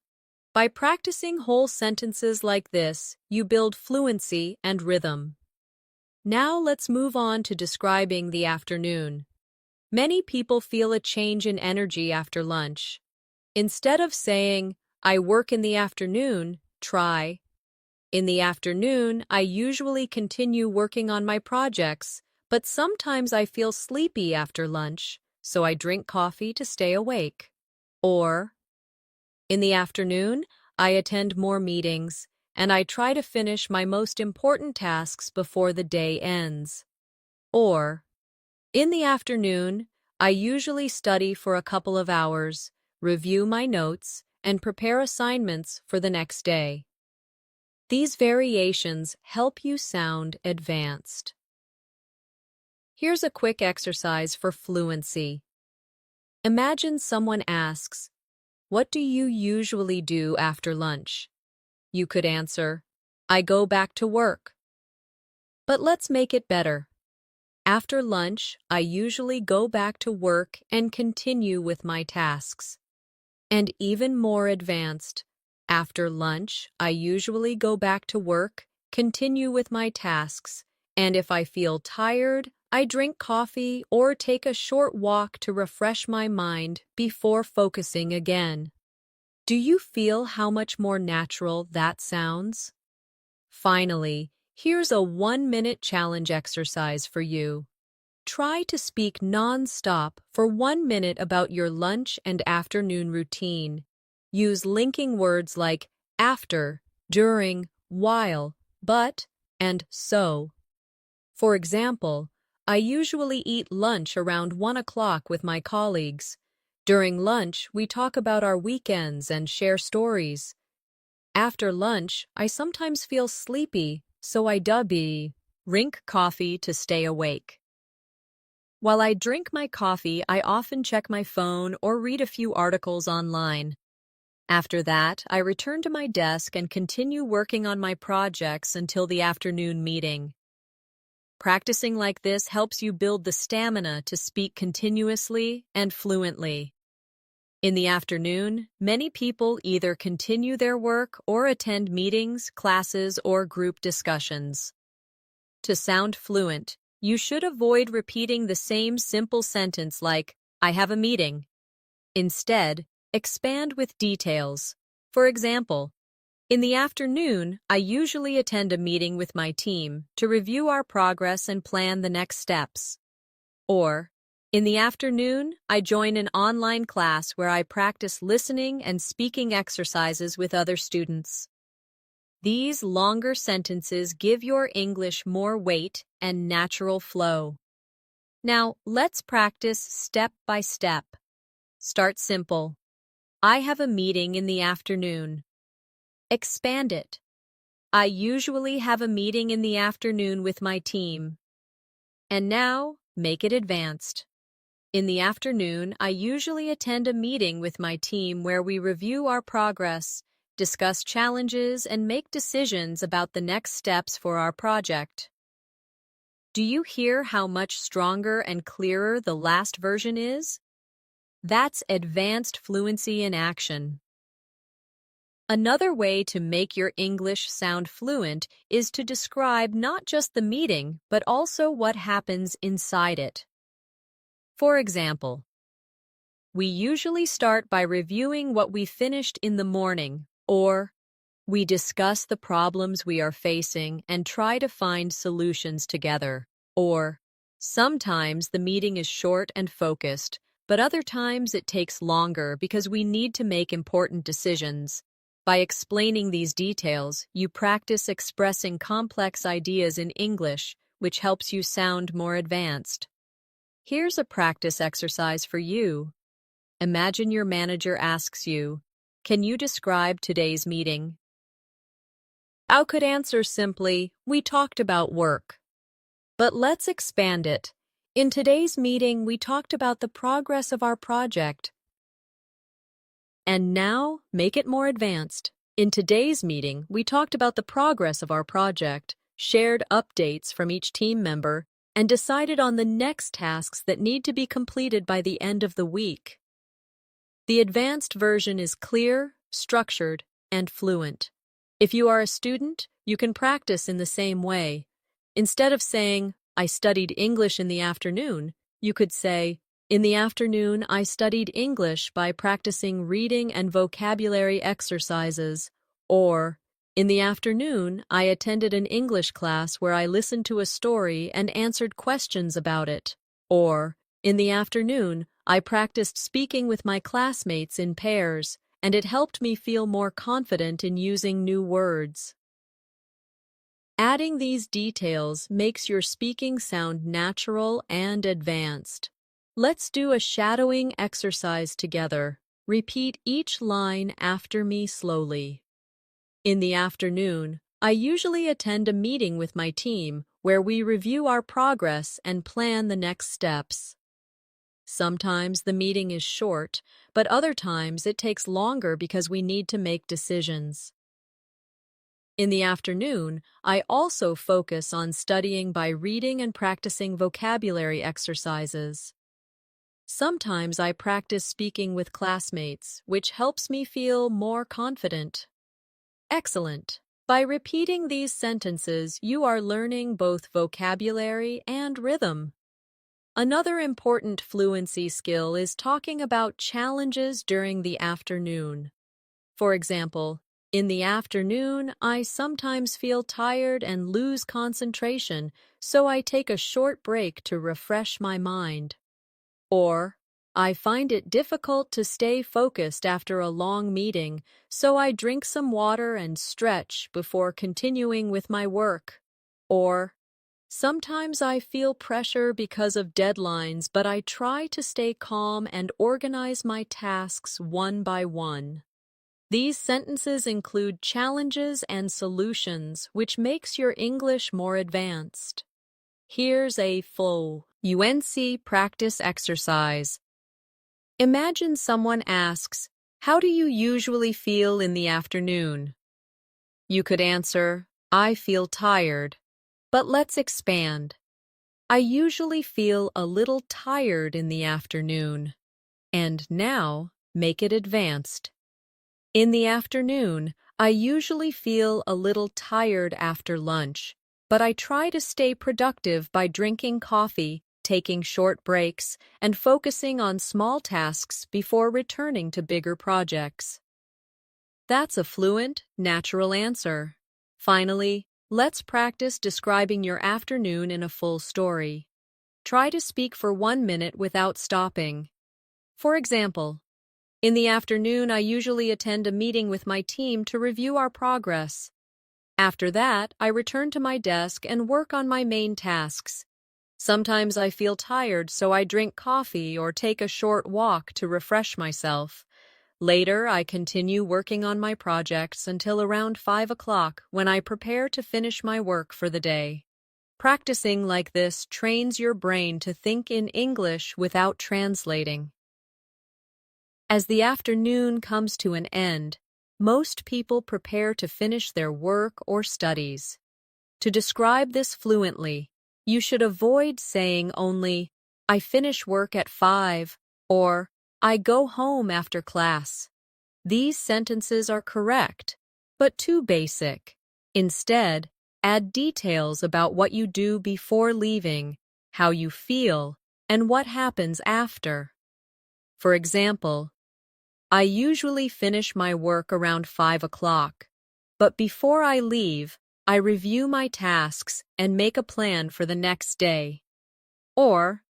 By practicing whole sentences like this, you build fluency and rhythm. Now let's move on to describing the afternoon. Many people feel a change in energy after lunch. Instead of saying, I work in the afternoon, try, in the afternoon, I usually continue working on my projects, but sometimes I feel sleepy after lunch, so I drink coffee to stay awake. Or, in the afternoon, I attend more meetings, and I try to finish my most important tasks before the day ends. Or, in the afternoon, I usually study for a couple of hours, review my notes, and prepare assignments for the next day. These variations help you sound advanced. Here's a quick exercise for fluency. Imagine someone asks, "What do you usually do after lunch?" You could answer, "I go back to work." But let's make it better. After lunch, I usually go back to work and continue with my tasks. And even more advanced, after lunch, I usually go back to work, continue with my tasks, and if I feel tired, I drink coffee or take a short walk to refresh my mind before focusing again. Do you feel how much more natural that sounds? Finally, here's a 1-minute challenge exercise for you. Try to speak non-stop for 1 minute about your lunch and afternoon routine. Use linking words like after, during, while, but, and so. For example, I usually eat lunch around 1 o'clock with my colleagues. During lunch, we talk about our weekends and share stories. After lunch, I sometimes feel sleepy, so I drink coffee to stay awake. While I drink my coffee, I often check my phone or read a few articles online. After that, I return to my desk and continue working on my projects until the afternoon meeting. Practicing like this helps you build the stamina to speak continuously and fluently. In the afternoon, many people either continue their work or attend meetings, classes, or group discussions. To sound fluent, you should avoid repeating the same simple sentence like, I have a meeting. Instead, expand with details. For example, in the afternoon, I usually attend a meeting with my team to review our progress and plan the next steps. Or, in the afternoon, I join an online class where I practice listening and speaking exercises with other students. These longer sentences give your English more weight and natural flow. Now, let's practice step by step. Start simple. I have a meeting in the afternoon. Expand it. I usually have a meeting in the afternoon with my team. And now, make it advanced. In the afternoon, I usually attend a meeting with my team where we review our progress, discuss challenges, and make decisions about the next steps for our project. Do you hear how much stronger and clearer the last version is? That's advanced fluency in action. Another way to make your English sound fluent is to describe not just the meeting, but also what happens inside it. For example, we usually start by reviewing what we finished in the morning, or we discuss the problems we are facing and try to find solutions together. Or, sometimes the meeting is short and focused, but other times it takes longer because we need to make important decisions. By explaining these details, you practice expressing complex ideas in English, which helps you sound more advanced. Here's a practice exercise for you. Imagine your manager asks you, "Can you describe today's meeting?" You could answer simply, "We talked about work." But let's expand it. In today's meeting, we talked about the progress of our project. And now, make it more advanced. In today's meeting, we talked about the progress of our project, shared updates from each team member, and decided on the next tasks that need to be completed by the end of the week. The advanced version is clear, structured, and fluent. If you are a student, you can practice in the same way. Instead of saying, "I studied English in the afternoon," you could say, In the afternoon, I studied English by practicing reading and vocabulary exercises. Or, in the afternoon, I attended an English class where I listened to a story and answered questions about it. Or, in the afternoon, I practiced speaking with my classmates in pairs, and it helped me feel more confident in using new words. Adding these details makes your speaking sound natural and advanced. Let's do a shadowing exercise together. Repeat each line after me slowly. In the afternoon, I usually attend a meeting with my team where we review our progress and plan the next steps. Sometimes the meeting is short, but other times it takes longer because we need to make decisions. In the afternoon, I also focus on studying by reading and practicing vocabulary exercises. Sometimes I practice speaking with classmates, which helps me feel more confident. Excellent! By repeating these sentences, you are learning both vocabulary and rhythm. Another important fluency skill is talking about challenges during the afternoon. For example, in the afternoon, I sometimes feel tired and lose concentration, so I take a short break to refresh my mind. Or, I find it difficult to stay focused after a long meeting, so I drink some water and stretch before continuing with my work. Or, sometimes I feel pressure because of deadlines, but I try to stay calm and organize my tasks one by one. These sentences include challenges and solutions, which makes your English more advanced. Here's a Fluency practice exercise. Imagine someone asks, "How do you usually feel in the afternoon?" You could answer, "I feel tired." But let's expand. I usually feel a little tired in the afternoon. And now, make it advanced. In the afternoon, I usually feel a little tired after lunch, but I try to stay productive by drinking coffee, taking short breaks, and focusing on small tasks before returning to bigger projects. That's a fluent, natural answer. Finally, let's practice describing your afternoon in a full story. Try to speak for 1 minute without stopping. For example, in the afternoon, I usually attend a meeting with my team to review our progress. After that, I return to my desk and work on my main tasks. Sometimes I feel tired, so I drink coffee or take a short walk to refresh myself. Later, I continue working on my projects until around 5 o'clock when I prepare to finish my work for the day. Practicing like this trains your brain to think in English without translating. As the afternoon comes to an end, most people prepare to finish their work or studies. To describe this fluently, you should avoid saying only, "I finish work at 5," or "I go home after class." These sentences are correct, but too basic. Instead, add details about what you do before leaving, how you feel, and what happens after. For example, I usually finish my work around 5 o'clock, but before I leave, I review my tasks and make a plan for the next day. Or,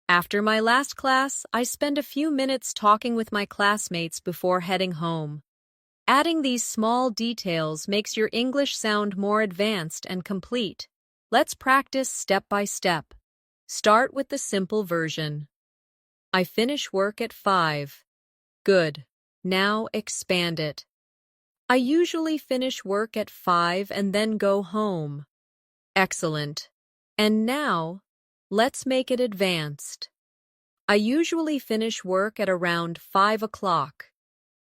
after my last class, I spend a few minutes talking with my classmates before heading home. Adding these small details makes your English sound more advanced and complete. Let's practice step by step. Start with the simple version. I finish work at 5. Good. Now expand it. I usually finish work at 5 and then go home. Excellent. And now, let's make it advanced. I usually finish work at around 5 o'clock.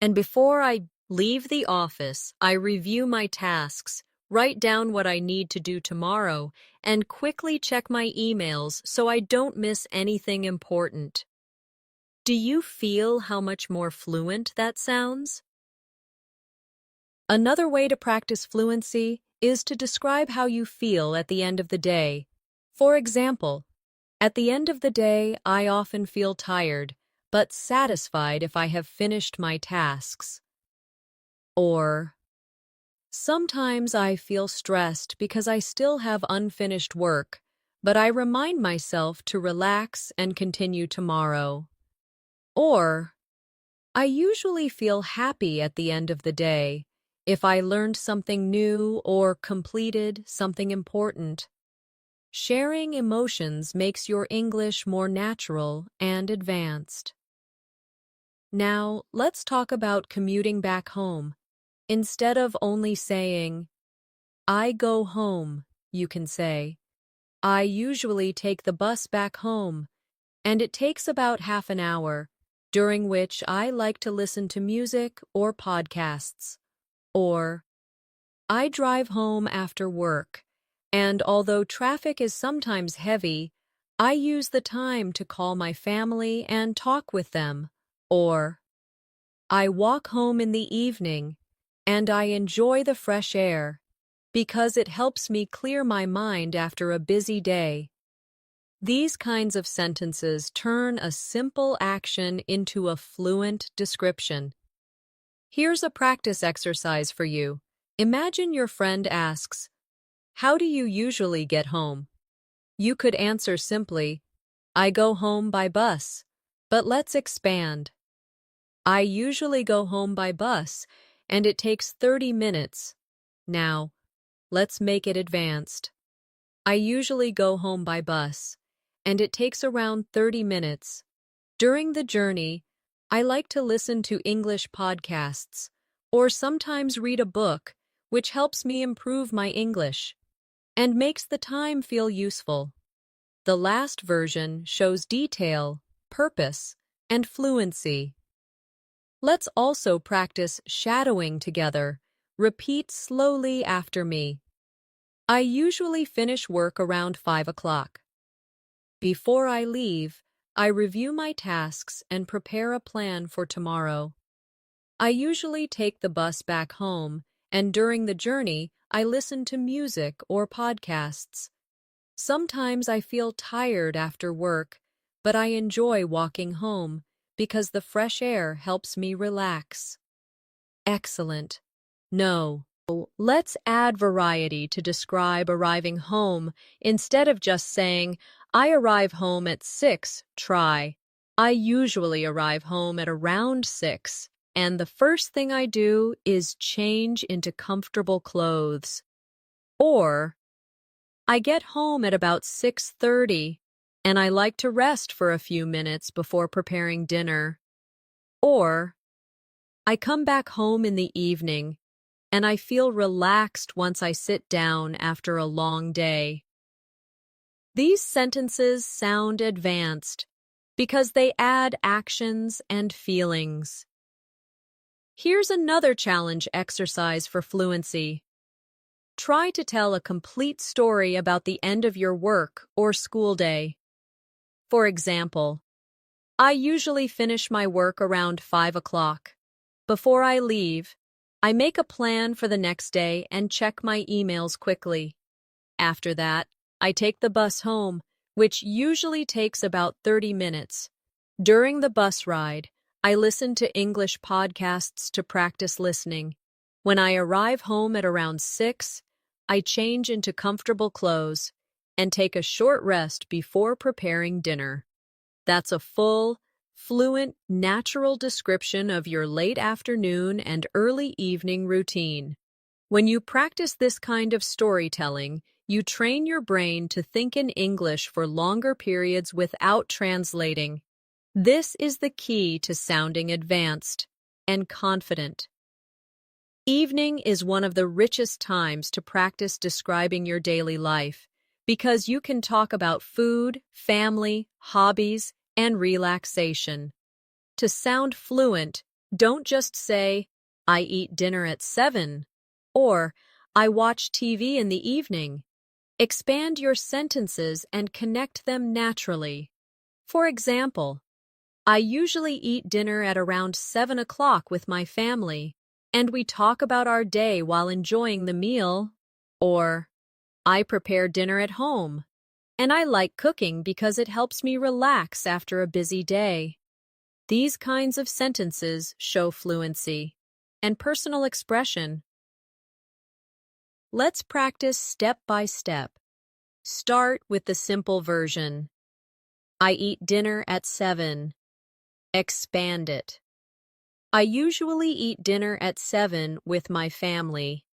And before I leave the office, I review my tasks, write down what I need to do tomorrow, and quickly check my emails so I don't miss anything important. Do you feel how much more fluent that sounds? Another way to practice fluency is to describe how you feel at the end of the day. For example, At the end of the day, I often feel tired, but satisfied if I have finished my tasks. Or, sometimes I feel stressed because I still have unfinished work, but I remind myself to relax and continue tomorrow. Or, I usually feel happy at the end of the day if I learned something new or completed something important. Sharing emotions makes your English more natural and advanced. Now, let's talk about commuting back home. Instead of only saying, I go home, you can say, I usually take the bus back home, and it takes about half an hour, during which I like to listen to music or podcasts. Or, I drive home after work, and although traffic is sometimes heavy, I use the time to call my family and talk with them. Or, I walk home in the evening, and I enjoy the fresh air, because it helps me clear my mind after a busy day. These kinds of sentences turn a simple action into a fluent description. Here's a practice exercise for you. Imagine your friend asks, how do you usually get home? You could answer simply, I go home by bus. But let's expand. I usually go home by bus, and it takes 30 minutes. Now, let's make it advanced. I usually go home by bus, and it takes around 30 minutes. During the journey, I like to listen to English podcasts, or sometimes read a book, which helps me improve my English and makes the time feel useful. The last version shows detail, purpose, and fluency. Let's also practice shadowing together. Repeat slowly after me. I usually finish work around 5 o'clock. Before I leave, I review my tasks and prepare a plan for tomorrow. I usually take the bus back home, and during the journey, I listen to music or podcasts. Sometimes I feel tired after work, but I enjoy walking home because the fresh air helps me relax. Excellent. No. Let's add variety to describe arriving home. Instead of just saying, I arrive home at 6, try, I usually arrive home at around 6, and the first thing I do is change into comfortable clothes. Or, I get home at about 6:30, and I like to rest for a few minutes before preparing dinner. Or, I come back home in the evening, and I feel relaxed once I sit down after a long day. These sentences sound advanced because they add actions and feelings. Here's another challenge exercise for fluency. Try to tell a complete story about the end of your work or school day. For example, I usually finish my work around 5 o'clock. Before I leave, I make a plan for the next day and check my emails quickly. After that, I take the bus home, which usually takes about 30 minutes. During the bus ride, I listen to English podcasts to practice listening. When I arrive home at around 6, I change into comfortable clothes and take a short rest before preparing dinner. That's a full, fluent, natural description of your late afternoon and early evening routine. When you practice this kind of storytelling, you train your brain to think in English for longer periods without translating. This is the key to sounding advanced and confident. Evening is one of the richest times to practice describing your daily life because you can talk about food, family, hobbies, and relaxation. To sound fluent, don't just say, I eat dinner at 7, or I watch TV in the evening. Expand your sentences and connect them naturally. For example, I usually eat dinner at around 7 o'clock with my family, and we talk about our day while enjoying the meal. Or, I prepare dinner at home. And I like cooking because it helps me relax after a busy day. These kinds of sentences show fluency and personal expression. Let's practice step by step. Start with the simple version. I eat dinner at 7. Expand it. I usually eat dinner at 7 with my family.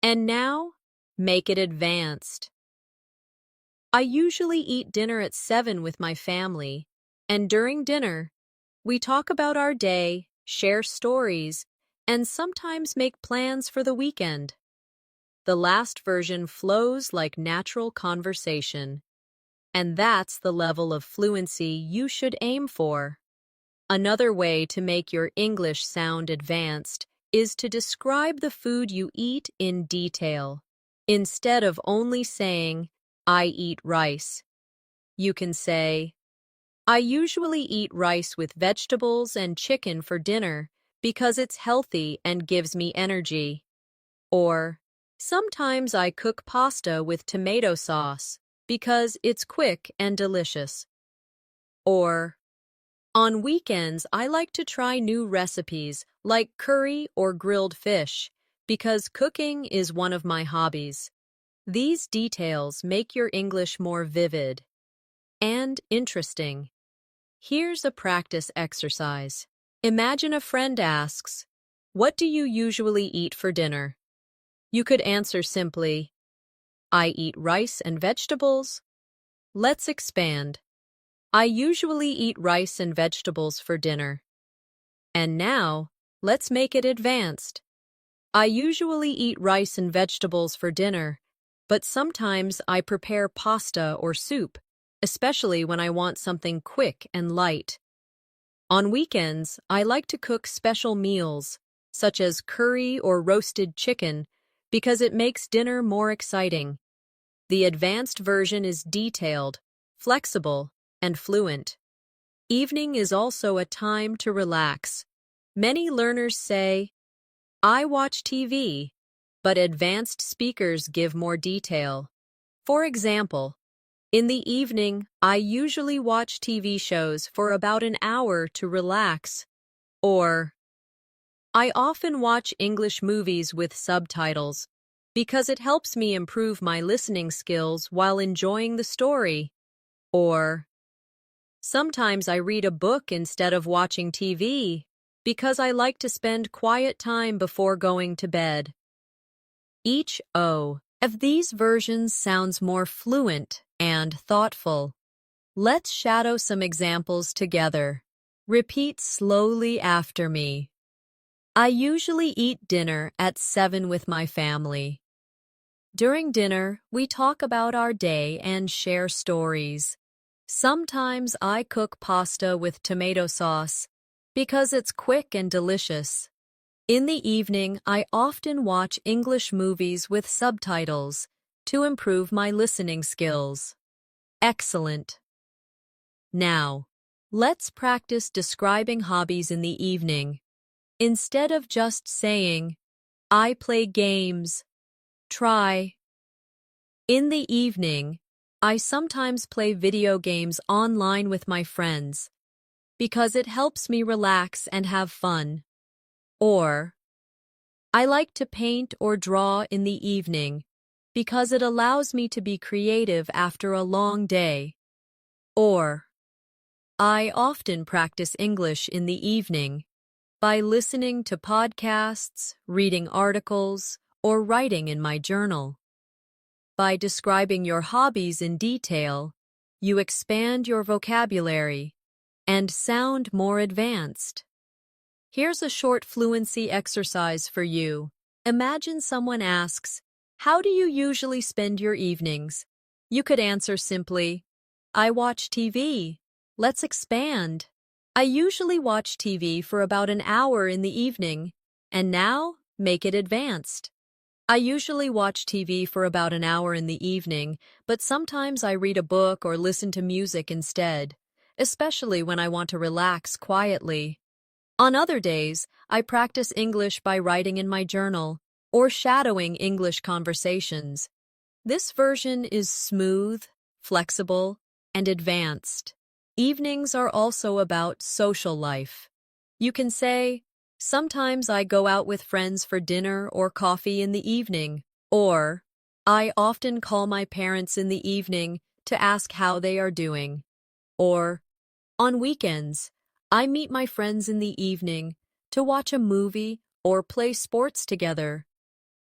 And now, make it advanced. I usually eat dinner at 7 with my family, and during dinner, we talk about our day, share stories, and sometimes make plans for the weekend. The last version flows like natural conversation, and that's the level of fluency you should aim for. Another way to make your English sound advanced is to describe the food you eat in detail. Instead of only saying, I eat rice, you can say, I usually eat rice with vegetables and chicken for dinner because it's healthy and gives me energy. Or, sometimes I cook pasta with tomato sauce because it's quick and delicious. Or, on weekends, I like to try new recipes like curry or grilled fish because cooking is one of my hobbies. These details make your English more vivid and interesting. Here's a practice exercise. Imagine a friend asks, "What do you usually eat for dinner?" You could answer simply, "I eat rice and vegetables." Let's expand. I usually eat rice and vegetables for dinner. And now, let's make it advanced. I usually eat rice and vegetables for dinner, but sometimes I prepare pasta or soup, especially when I want something quick and light. On weekends, I like to cook special meals, such as curry or roasted chicken, because it makes dinner more exciting. The advanced version is detailed, flexible, and fluent. Evening is also a time to relax. Many learners say, I watch TV, but advanced speakers give more detail. For example, in the evening, I usually watch TV shows for about an hour to relax. Or, I often watch English movies with subtitles because it helps me improve my listening skills while enjoying the story. Or, sometimes I read a book instead of watching TV because I like to spend quiet time before going to bed. Each O of these versions sounds more fluent and thoughtful. Let's shadow some examples together. Repeat slowly after me. I usually eat dinner at 7 with my family. During dinner, we talk about our day and share stories. Sometimes I cook pasta with tomato sauce because it's quick and delicious. In the evening, I often watch English movies with subtitles to improve my listening skills. Excellent. Now, let's practice describing hobbies in the evening. Instead of just saying, I play games, try. In the evening, I sometimes play video games online with my friends because it helps me relax and have fun. Or, I like to paint or draw in the evening because it allows me to be creative after a long day. Or, I often practice English in the evening by listening to podcasts, reading articles, or writing in my journal. By describing your hobbies in detail, you expand your vocabulary and sound more advanced. Here's a short fluency exercise for you. Imagine someone asks, how do you usually spend your evenings? You could answer simply, I watch TV. Let's expand. I usually watch TV for about an hour in the evening. And now, make it advanced. I usually watch TV for about an hour in the evening, but sometimes I read a book or listen to music instead, especially when I want to relax quietly. On other days, I practice English by writing in my journal or shadowing English conversations. This version is smooth, flexible, and advanced. Evenings are also about social life. You can say, sometimes I go out with friends for dinner or coffee in the evening, or I often call my parents in the evening to ask how they are doing, or on weekends, I meet my friends in the evening to watch a movie or play sports together.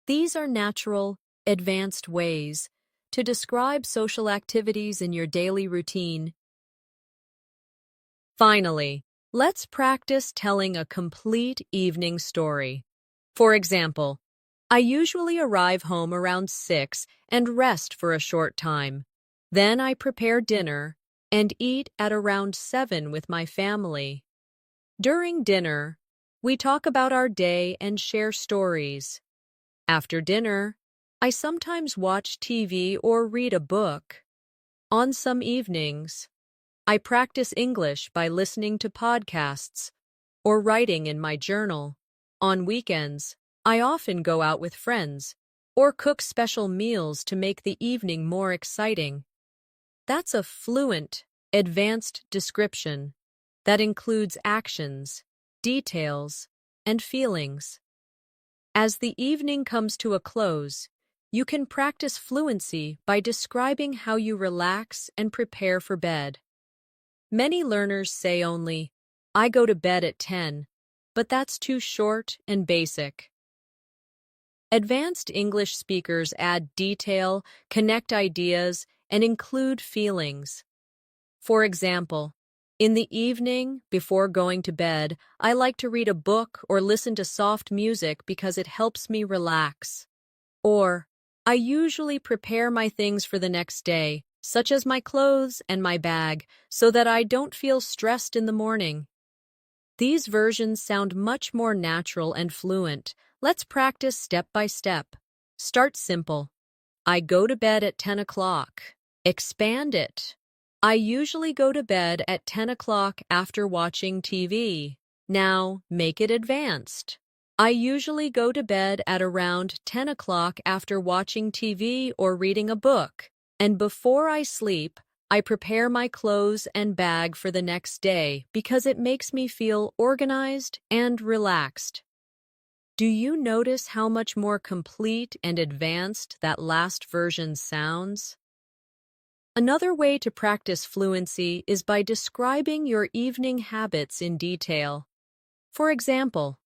These are natural, advanced ways to describe social activities in your daily routine. Finally, let's practice telling a complete evening story. For example, I usually arrive home around 6 and rest for a short time. Then I prepare dinner and eat at around 7 with my family. During dinner, we talk about our day and share stories. After dinner, I sometimes watch TV or read a book. On some evenings, I practice English by listening to podcasts or writing in my journal. On weekends, I often go out with friends or cook special meals to make the evening more exciting. That's a fluent, advanced description that includes actions, details, and feelings. As the evening comes to a close, you can practice fluency by describing how you relax and prepare for bed. Many learners say only, I go to bed at 10, but that's too short and basic. Advanced English speakers add detail, connect ideas, and include feelings. For example, in the evening, before going to bed, I like to read a book or listen to soft music because it helps me relax. Or, I usually prepare my things for the next day, such as my clothes and my bag, so that I don't feel stressed in the morning. These versions sound much more natural and fluent. Let's practice step by step. Start simple. I go to bed at 10 o'clock. Expand it. I usually go to bed at 10 o'clock after watching TV. Now, make it advanced. I usually go to bed at around 10 o'clock after watching TV or reading a book. And before I sleep, I prepare my clothes and bag for the next day because it makes me feel organized and relaxed. Do you notice how much more complete and advanced that last version sounds? Another way to practice fluency is by describing your evening habits in detail. For example,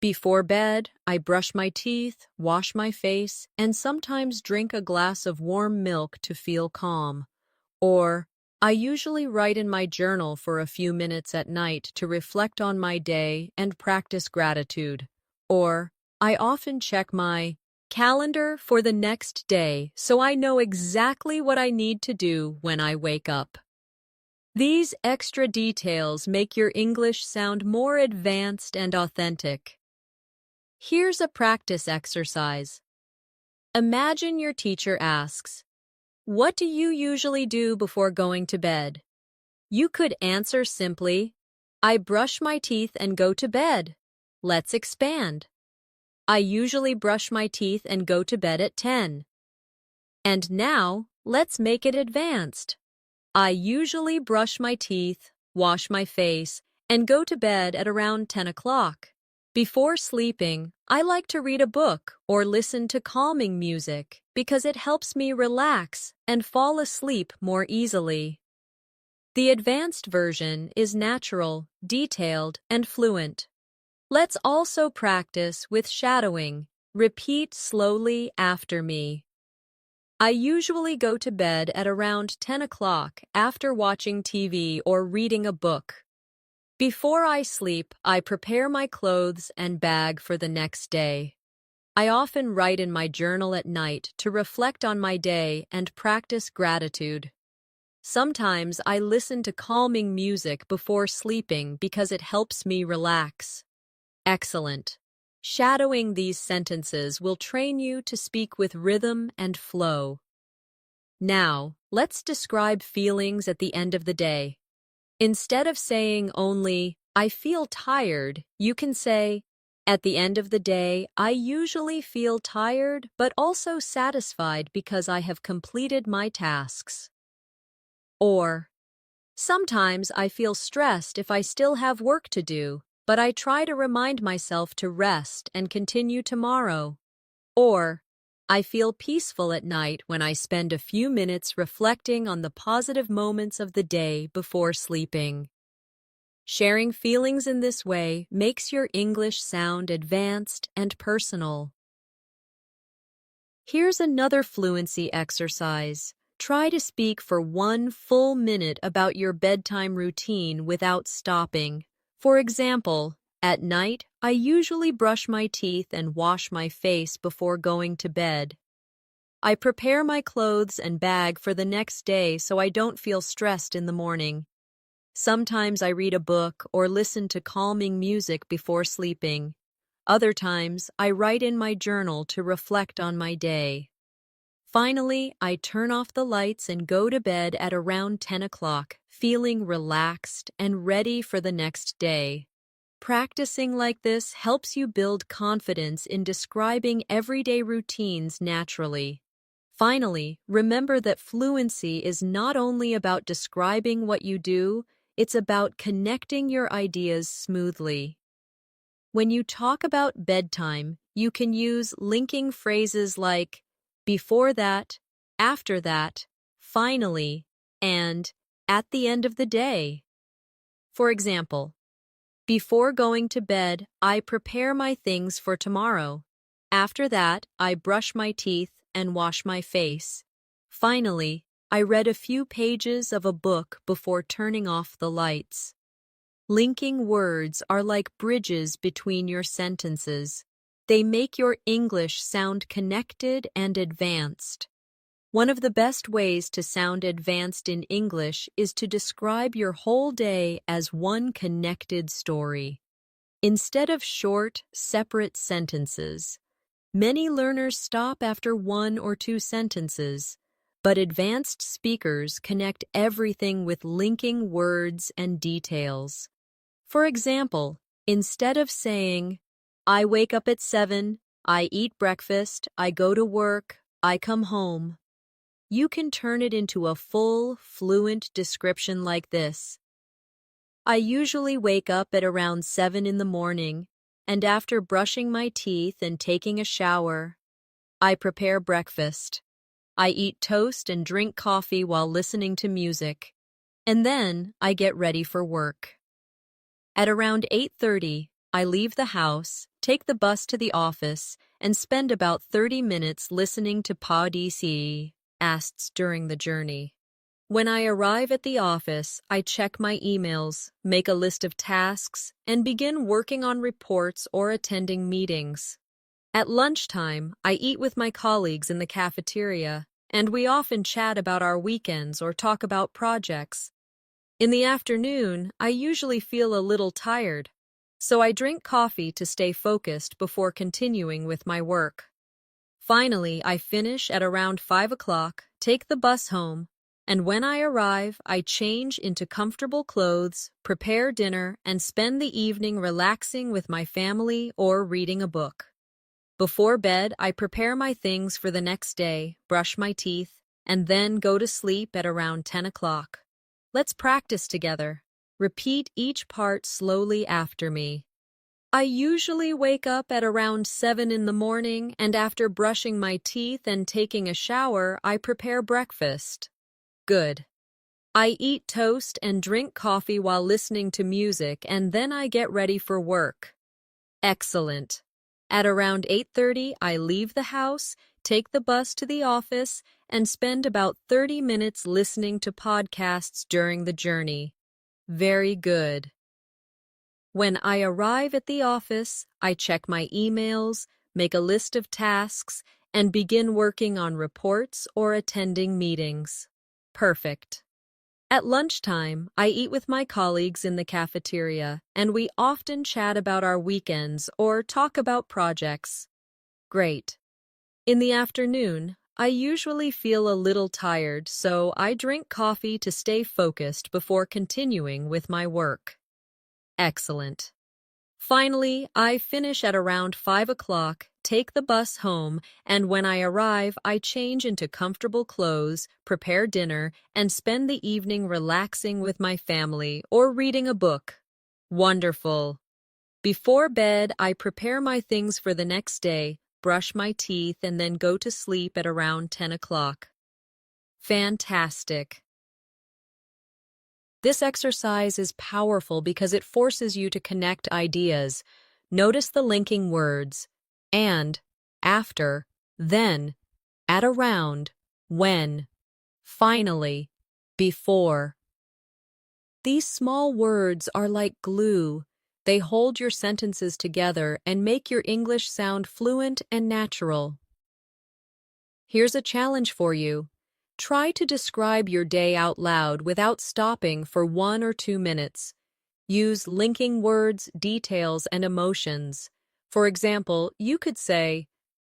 before bed, I brush my teeth, wash my face, and sometimes drink a glass of warm milk to feel calm. Or, I usually write in my journal for a few minutes at night to reflect on my day and practice gratitude. Or, I often check my calendar for the next day so I know exactly what I need to do when I wake up. These extra details make your English sound more advanced and authentic. Here's a practice exercise. Imagine your teacher asks, what do you usually do before going to bed? You could answer simply, I brush my teeth and go to bed. Let's expand. I usually brush my teeth and go to bed at 10. And now, let's make it advanced. I usually brush my teeth, wash my face, and go to bed at around 10 o'clock. Before sleeping, I like to read a book or listen to calming music because it helps me relax and fall asleep more easily. The advanced version is natural, detailed, and fluent. Let's also practice with shadowing. Repeat slowly after me. I usually go to bed at around 10 o'clock after watching TV or reading a book. Before I sleep, I prepare my clothes and bag for the next day. I often write in my journal at night to reflect on my day and practice gratitude. Sometimes I listen to calming music before sleeping because it helps me relax. Excellent. Shadowing these sentences will train you to speak with rhythm and flow. Now, let's describe feelings at the end of the day. Instead of saying only, I feel tired, you can say, at the end of the day, I usually feel tired but also satisfied because I have completed my tasks. Or, sometimes I feel stressed if I still have work to do, but I try to remind myself to rest and continue tomorrow. Or, I feel peaceful at night when I spend a few minutes reflecting on the positive moments of the day before sleeping. Sharing feelings in this way makes your English sound advanced and personal. Here's another fluency exercise. Try to speak for 1 full minute about your bedtime routine without stopping. For example, at night, I usually brush my teeth and wash my face before going to bed. I prepare my clothes and bag for the next day so I don't feel stressed in the morning. Sometimes I read a book or listen to calming music before sleeping. Other times, I write in my journal to reflect on my day. Finally, I turn off the lights and go to bed at around 10 o'clock, feeling relaxed and ready for the next day. Practicing like this helps you build confidence in describing everyday routines naturally. Finally, remember that fluency is not only about describing what you do, it's about connecting your ideas smoothly. When you talk about bedtime, you can use linking phrases like before that, after that, finally, and at the end of the day. For example, before going to bed, I prepare my things for tomorrow. After that, I brush my teeth and wash my face. Finally, I read a few pages of a book before turning off the lights. Linking words are like bridges between your sentences. They make your English sound connected and advanced. One of the best ways to sound advanced in English is to describe your whole day as one connected story. Instead of short, separate sentences, many learners stop after 1 or 2 sentences, but advanced speakers connect everything with linking words and details. For example, instead of saying, I wake up at 7, I eat breakfast, I go to work, I come home, you can turn it into a full, fluent description like this. I usually wake up at around 7 in the morning, and after brushing my teeth and taking a shower, I prepare breakfast. I eat toast and drink coffee while listening to music, and then I get ready for work. At around 8:30, I leave the house, take the bus to the office, and spend about 30 minutes listening to podcasts during the journey. When I arrive at the office, I check my emails, make a list of tasks, and begin working on reports or attending meetings. At lunchtime, I eat with my colleagues in the cafeteria, and we often chat about our weekends or talk about projects. In the afternoon, I usually feel a little tired, so I drink coffee to stay focused before continuing with my work. Finally, I finish at around 5 o'clock, take the bus home, and when I arrive, I change into comfortable clothes, prepare dinner, and spend the evening relaxing with my family or reading a book. Before bed, I prepare my things for the next day, brush my teeth, and then go to sleep at around 10 o'clock. Let's practice together. Repeat each part slowly after me. I usually wake up at around 7 in the morning, and after brushing my teeth and taking a shower, I prepare breakfast. Good. I eat toast and drink coffee while listening to music, and then I get ready for work. Excellent. At around 8:30, I leave the house, take the bus to the office, and spend about 30 minutes listening to podcasts during the journey. Very good. When I arrive at the office, I check my emails, make a list of tasks, and begin working on reports or attending meetings. Perfect. At lunchtime, I eat with my colleagues in the cafeteria, and we often chat about our weekends or talk about projects. Great. In the afternoon, I usually feel a little tired, so I drink coffee to stay focused before continuing with my work. Excellent. Finally, I finish at around 5 o'clock, take the bus home, and when I arrive, I change into comfortable clothes, prepare dinner, and spend the evening relaxing with my family or reading a book. Wonderful. Before bed, I prepare my things for the next day, brush my teeth, and then go to sleep at around 10 o'clock. Fantastic. This exercise is powerful because it forces you to connect ideas. Notice the linking words and, after, then, at around, when, finally, before. These small words are like glue. They hold your sentences together and make your English sound fluent and natural. Here's a challenge for you. Try to describe your day out loud without stopping for 1 or 2 minutes. Use linking words, details, and emotions. For example, you could say,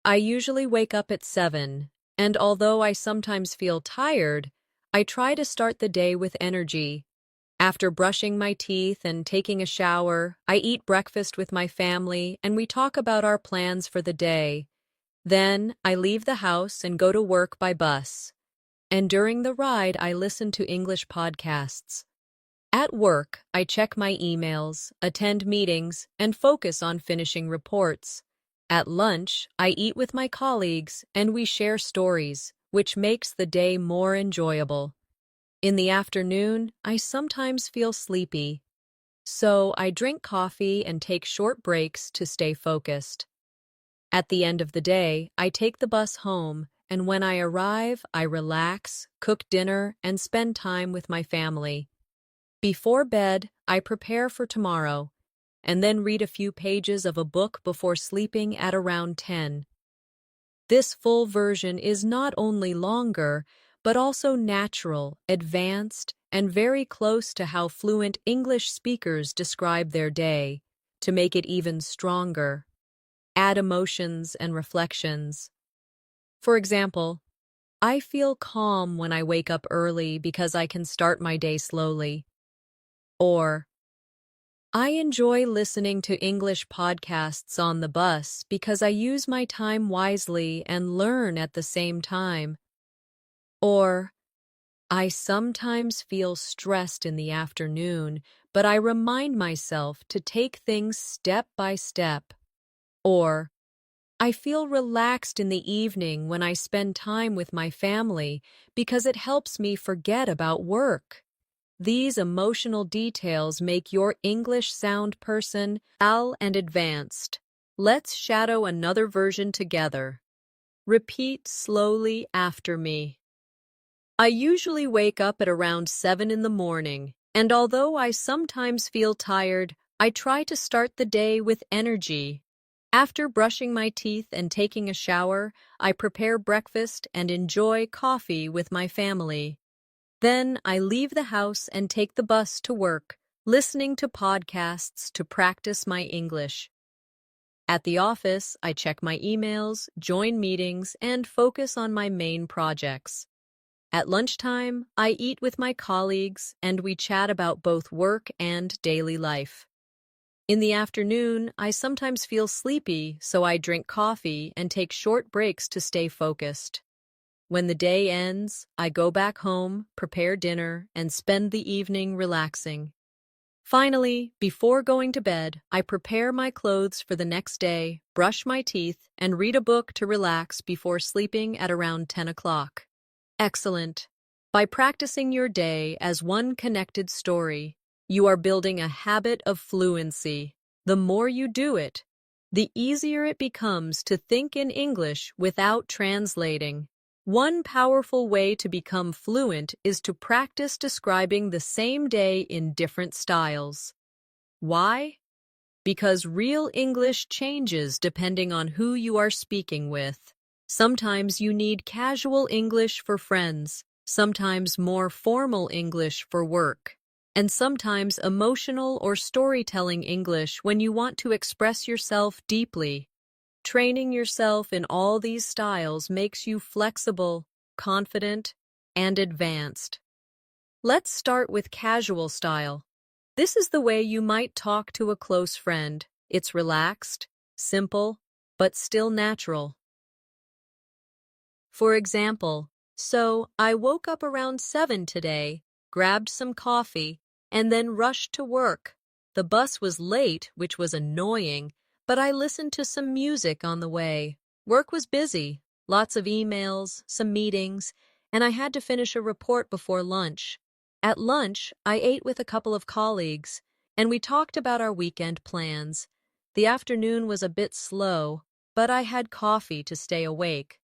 I usually wake up at 7, and although I sometimes feel tired, I try to start the day with energy. After brushing my teeth and taking a shower, I eat breakfast with my family and we talk about our plans for the day. Then, I leave the house and go to work by bus. And during the ride, I listen to English podcasts. At work, I check my emails, attend meetings, and focus on finishing reports. At lunch, I eat with my colleagues and we share stories, which makes the day more enjoyable. In the afternoon, I sometimes feel sleepy, so I drink coffee and take short breaks to stay focused. At the end of the day, I take the bus home, and when I arrive, I relax, cook dinner, and spend time with my family. Before bed, I prepare for tomorrow, and then read a few pages of a book before sleeping at around 10. This full version is not only longer, but also natural, advanced, and very close to how fluent English speakers describe their day. To make it even stronger, add emotions and reflections. For example, I feel calm when I wake up early because I can start my day slowly. Or, I enjoy listening to English podcasts on the bus because I use my time wisely and learn at the same time. Or, I sometimes feel stressed in the afternoon, but I remind myself to take things step by step. Or, I feel relaxed in the evening when I spend time with my family because it helps me forget about work. These emotional details make your English sound personal and advanced. Let's shadow another version together. Repeat slowly after me. I usually wake up at around 7 in the morning, and although I sometimes feel tired, I try to start the day with energy. After brushing my teeth and taking a shower, I prepare breakfast and enjoy coffee with my family. Then I leave the house and take the bus to work, listening to podcasts to practice my English. At the office, I check my emails, join meetings, and focus on my main projects. At lunchtime, I eat with my colleagues and we chat about both work and daily life. In the afternoon, I sometimes feel sleepy, so I drink coffee and take short breaks to stay focused. When the day ends, I go back home, prepare dinner, and spend the evening relaxing. Finally, before going to bed, I prepare my clothes for the next day, brush my teeth, and read a book to relax before sleeping at around 10 o'clock. Excellent. By practicing your day as one connected story, you are building a habit of fluency. The more you do it, the easier it becomes to think in English without translating. One powerful way to become fluent is to practice describing the same day in different styles. Why? Because real English changes depending on who you are speaking with. Sometimes you need casual English for friends, sometimes more formal English for work, and sometimes emotional or storytelling English when you want to express yourself deeply. Training yourself in all these styles makes you flexible, confident, and advanced. Let's start with casual style. This is the way you might talk to a close friend. It's relaxed, simple, but still natural. For example, so I woke up around 7 today, grabbed some coffee, and then rushed to work. The bus was late, which was annoying, but I listened to some music on the way. Work was busy, lots of emails, some meetings, and I had to finish a report before lunch. At lunch, I ate with a couple of colleagues, and we talked about our weekend plans. The afternoon was a bit slow, but I had coffee to stay awake.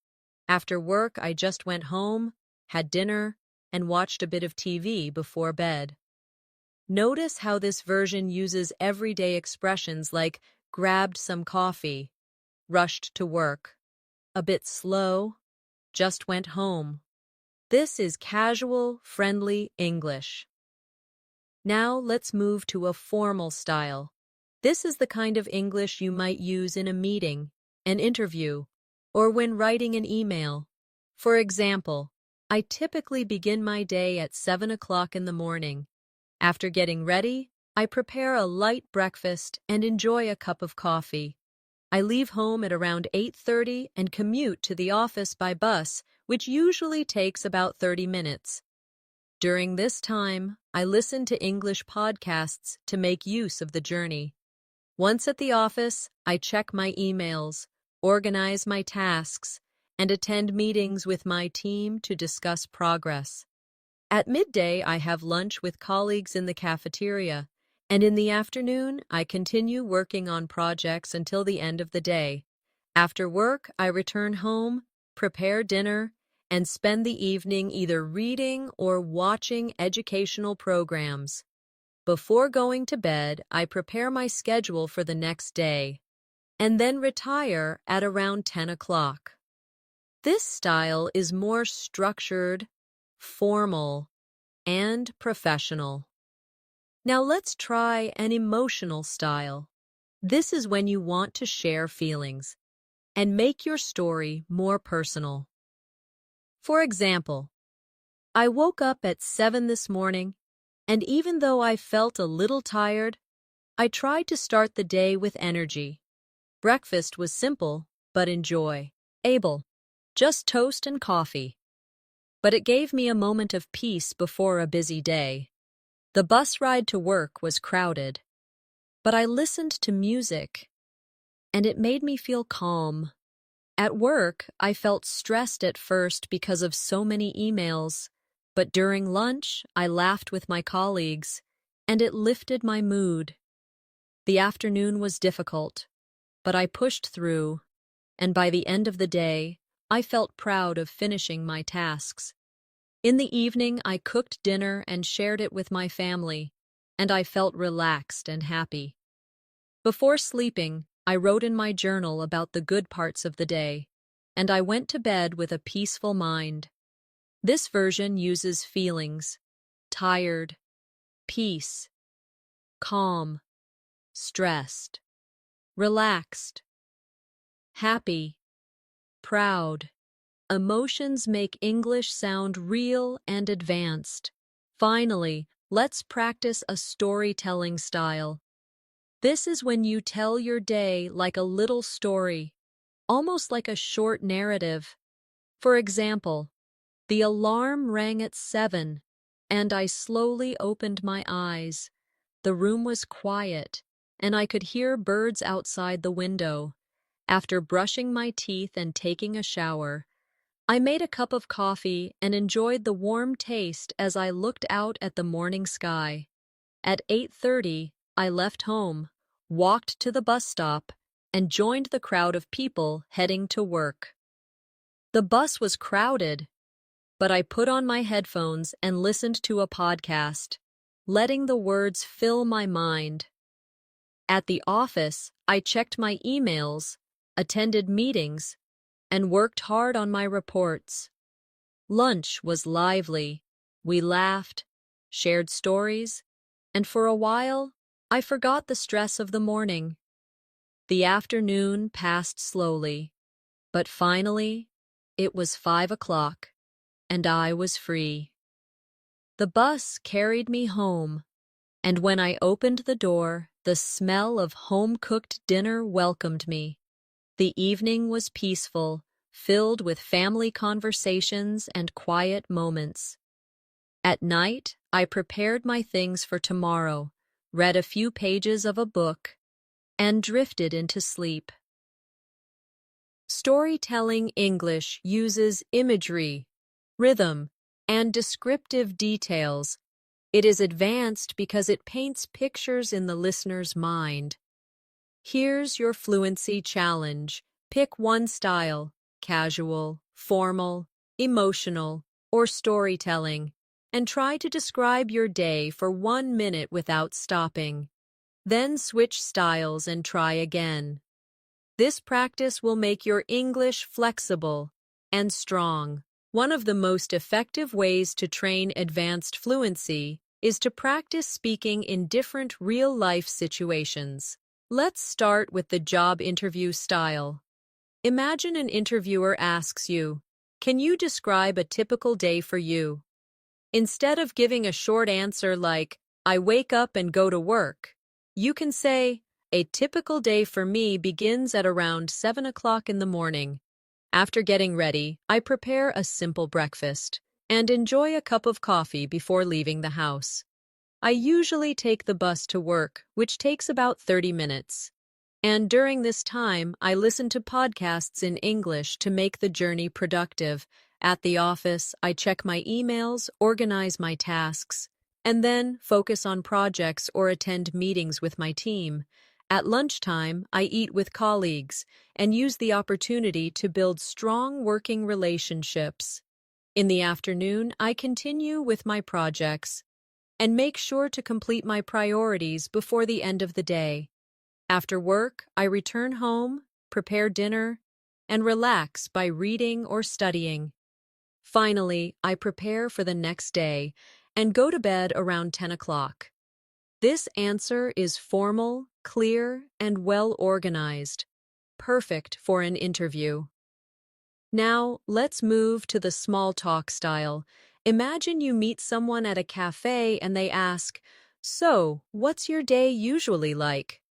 After work, I just went home, had dinner, and watched a bit of TV before bed. Notice how this version uses everyday expressions like grabbed some coffee, rushed to work, a bit slow, just went home. This is casual, friendly English. Now let's move to a formal style. This is the kind of English you might use in a meeting, an interview, or when writing an email. For example, I typically begin my day at 7 o'clock in the morning. After getting ready, I prepare a light breakfast and enjoy a cup of coffee. I leave home at around 8:30 and commute to the office by bus, which usually takes about 30 minutes. During this time, I listen to English podcasts to make use of the journey. Once at the office, I check my emails, organize my tasks, and attend meetings with my team to discuss progress. At midday, I have lunch with colleagues in the cafeteria, and in the afternoon, I continue working on projects until the end of the day. After work, I return home, prepare dinner, and spend the evening either reading or watching educational programs. Before going to bed, I prepare my schedule for the next day, and then retire at around 10 o'clock. This style is more structured, formal, and professional. Now let's try an emotional style. This is when you want to share feelings and make your story more personal. For example, I woke up at 7 this morning, and even though I felt a little tired, I tried to start the day with energy. Breakfast was simple, but enjoyable. Just toast and coffee. But it gave me a moment of peace before a busy day. The bus ride to work was crowded, but I listened to music, and it made me feel calm. At work, I felt stressed at first because of so many emails, but during lunch, I laughed with my colleagues, and it lifted my mood. The afternoon was difficult, but I pushed through, and by the end of the day, I felt proud of finishing my tasks. In the evening, I cooked dinner and shared it with my family, and I felt relaxed and happy. Before sleeping, I wrote in my journal about the good parts of the day, and I went to bed with a peaceful mind. This version uses feelings: tired, peace, calm, stressed, relaxed, happy, proud. Emotions make English sound real and advanced. Finally, let's practice a storytelling style. This is when you tell your day like a little story, almost like a short narrative. For example, the alarm rang at 7, and I slowly opened my eyes. The room was quiet, and I could hear birds outside the window. After brushing my teeth and taking a shower, I made a cup of coffee and enjoyed the warm taste as I looked out at the morning sky. At 8:30, I left home, walked to the bus stop, and joined the crowd of people heading to work. The bus was crowded, but I put on my headphones and listened to a podcast, letting the words fill my mind. At the office, I checked my emails, attended meetings, and worked hard on my reports. Lunch was lively. We laughed, shared stories, and for a while, I forgot the stress of the morning. The afternoon passed slowly, but finally, it was 5 o'clock, and I was free. The bus carried me home, and when I opened the door, the The smell of home-cooked dinner welcomed me. The evening was peaceful, filled with family conversations and quiet moments. At night, I prepared my things for tomorrow, read a few pages of a book, and drifted into sleep. Storytelling English uses imagery, rhythm, and descriptive details. It is advanced because it paints pictures in the listener's mind. Here's your fluency challenge. Pick one style: casual, formal, emotional, or storytelling, and try to describe your day for 1 minute without stopping. Then switch styles and try again. This practice will make your English flexible and strong. One of the most effective ways to train advanced fluency is to practice speaking in different real-life situations. Let's start with the job interview style. Imagine an interviewer asks you, "Can you describe a typical day for you?" Instead of giving a short answer like, "I wake up and go to work," you can say, "A typical day for me begins at around 7 o'clock in the morning. After getting ready, I prepare a simple breakfast and enjoy a cup of coffee before leaving the house. I usually take the bus to work, which takes about 30 minutes. And during this time, I listen to podcasts in English to make the journey productive. At the office, I check my emails, organize my tasks, and then focus on projects or attend meetings with my team. At lunchtime, I eat with colleagues and use the opportunity to build strong working relationships. In the afternoon, I continue with my projects and make sure to complete my priorities before the end of the day. After work, I return home, prepare dinner, and relax by reading or studying. Finally, I prepare for the next day and go to bed around 10 o'clock. This answer is formal, clear, and well organized, perfect for an interview. Now, let's move to the small talk style. Imagine you meet someone at a cafe and they ask, "So, what's your day usually like?"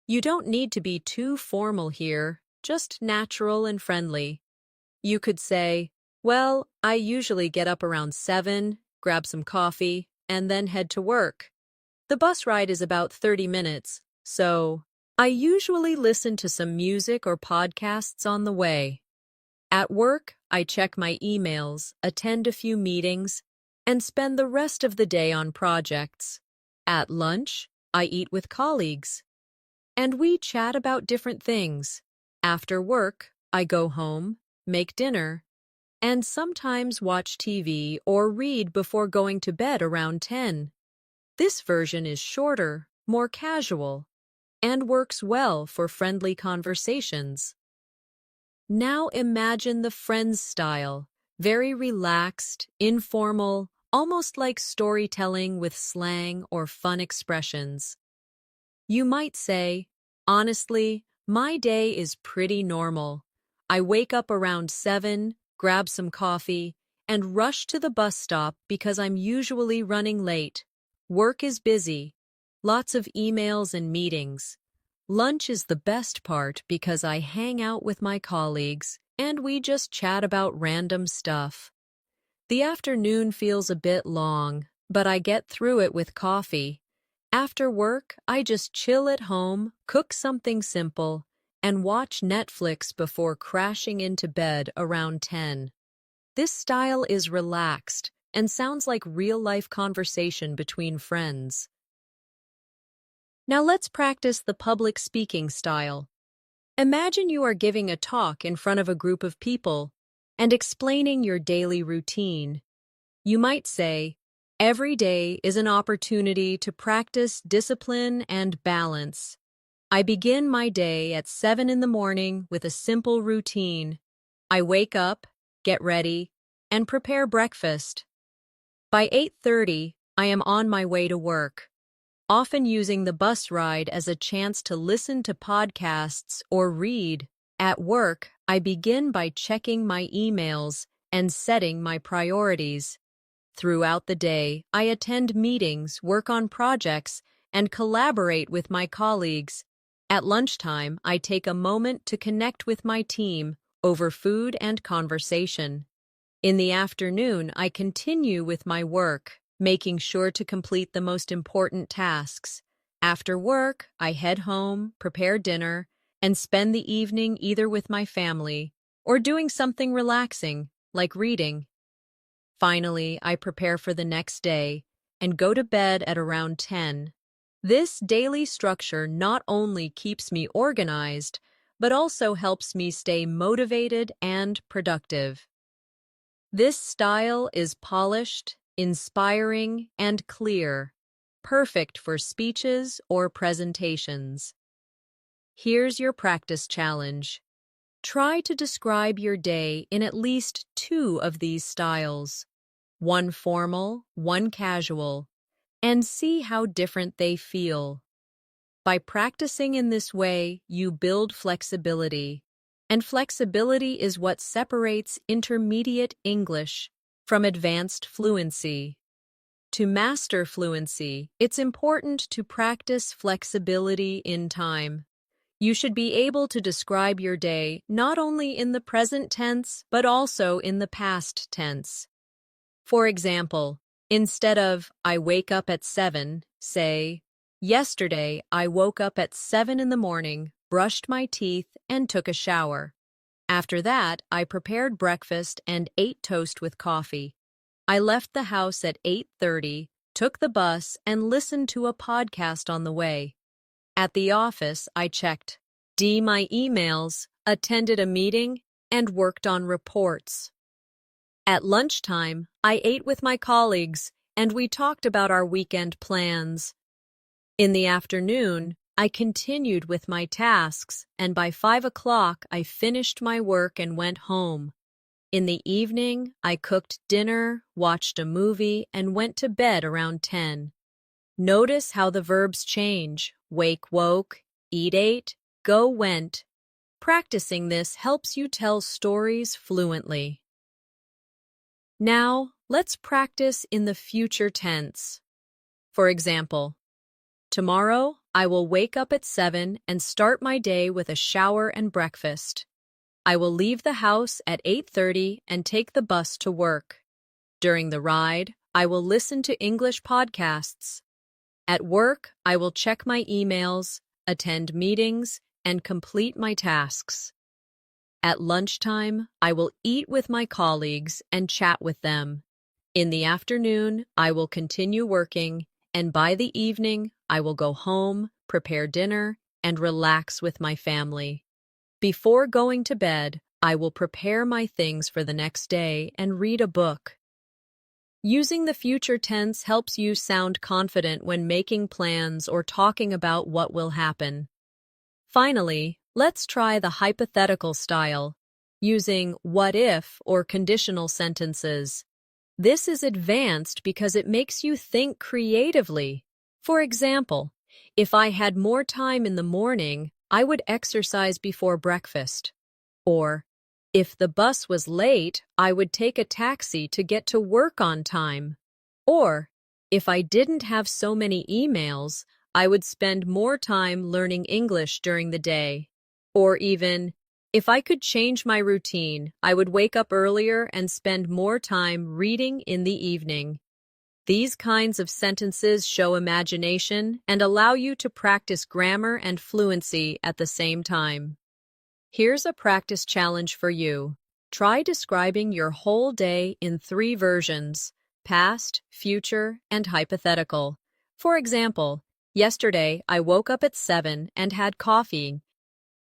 You don't need to be too formal here, just natural and friendly. You could say, "Well, I usually get up around 7, grab some coffee, and then head to work. The bus ride is about 30 minutes, so I usually listen to some music or podcasts on the way. At work, I check my emails, attend a few meetings, and spend the rest of the day on projects. At lunch, I eat with colleagues, and we chat about different things. After work, I go home, make dinner, and sometimes watch TV or read before going to bed around 10. This version is shorter, more casual, and works well for friendly conversations. Now imagine the Friends style, very relaxed, informal, almost like storytelling with slang or fun expressions. You might say, "Honestly, my day is pretty normal. I wake up around 7, grab some coffee, and rush to the bus stop because I'm usually running late. Work is busy, lots of emails and meetings. Lunch is the best part because I hang out with my colleagues and we just chat about random stuff. The afternoon feels a bit long, but I get through it with coffee. After work, I just chill at home, cook something simple, and watch Netflix before crashing into bed around 10. This style is relaxed and sounds like real-life conversation between friends. Now let's practice the public speaking style. Imagine you are giving a talk in front of a group of people and explaining your daily routine. You might say, "Every day is an opportunity to practice discipline and balance. I begin my day at 7 in the morning with a simple routine. I wake up, get ready, and prepare breakfast. By 8:30, I am on my way to work, often using the bus ride as a chance to listen to podcasts or read. At work, I begin by checking my emails and setting my priorities. Throughout the day, I attend meetings, work on projects, and collaborate with my colleagues. At lunchtime, I take a moment to connect with my team over food and conversation. In the afternoon, I continue with my work, making sure to complete the most important tasks. After work, I head home, prepare dinner, and spend the evening either with my family or doing something relaxing, like reading. Finally, I prepare for the next day and go to bed at around 10. This daily structure not only keeps me organized, but also helps me stay motivated and productive. This style is polished, inspiring, and clear, perfect for speeches or presentations. Here's your practice challenge. Try to describe your day in at least 2 of these styles, one formal, one casual, and see how different they feel. By practicing in this way, you build flexibility, and flexibility is what separates intermediate English from advanced fluency. To master fluency, it's important to practice flexibility in time. You should be able to describe your day not only in the present tense, but also in the past tense. For example, instead of "I wake up at 7," say, "Yesterday, I woke up at 7 in the morning, brushed my teeth, and took a shower. After that, I prepared breakfast and ate toast with coffee. I left the house at 8:30, took the bus, and listened to a podcast on the way. At the office, I checked my emails, attended a meeting, and worked on reports. At lunchtime, I ate with my colleagues, and we talked about our weekend plans. In the afternoon, I continued with my tasks, and by 5 o'clock, I finished my work and went home. In the evening, I cooked dinner, watched a movie, and went to bed around 10. Notice how the verbs change: wake, woke, eat, ate, go, went. Practicing this helps you tell stories fluently. Now, let's practice in the future tense. For example, tomorrow, I will wake up at 7 and start my day with a shower and breakfast. I will leave the house at 8:30 and take the bus to work. During the ride, I will listen to English podcasts. At work, I will check my emails, attend meetings, and complete my tasks. At lunchtime, I will eat with my colleagues and chat with them. In the afternoon, I will continue working, and by the evening, I will go home, prepare dinner, and relax with my family. Before going to bed, I will prepare my things for the next day and read a book. Using the future tense helps you sound confident when making plans or talking about what will happen. Finally, let's try the hypothetical style, using what if or conditional sentences. This is advanced because it makes you think creatively. For example, if I had more time in the morning, I would exercise before breakfast. Or, if the bus was late, I would take a taxi to get to work on time. Or, if I didn't have so many emails, I would spend more time learning English during the day. Or even, if I could change my routine, I would wake up earlier and spend more time reading in the evening. These kinds of sentences show imagination and allow you to practice grammar and fluency at the same time. Here's a practice challenge for you. Try describing your whole day in 3 versions: past, future, and hypothetical. For example, yesterday I woke up at 7 and had coffee.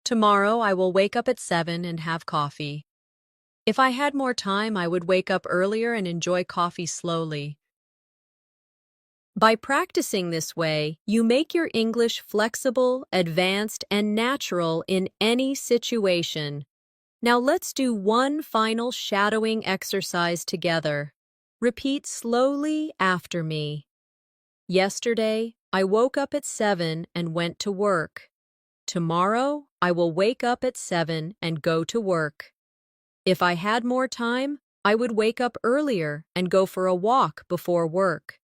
Tomorrow I will wake up at 7 and have coffee. If I had more time, I would wake up earlier and enjoy coffee slowly. By practicing this way, you make your English flexible, advanced, and natural in any situation. Now let's do one final shadowing exercise together. Repeat slowly after me. Yesterday, I woke up at 7 and went to work. Tomorrow, I will wake up at 7 and go to work. If I had more time, I would wake up earlier and go for a walk before work.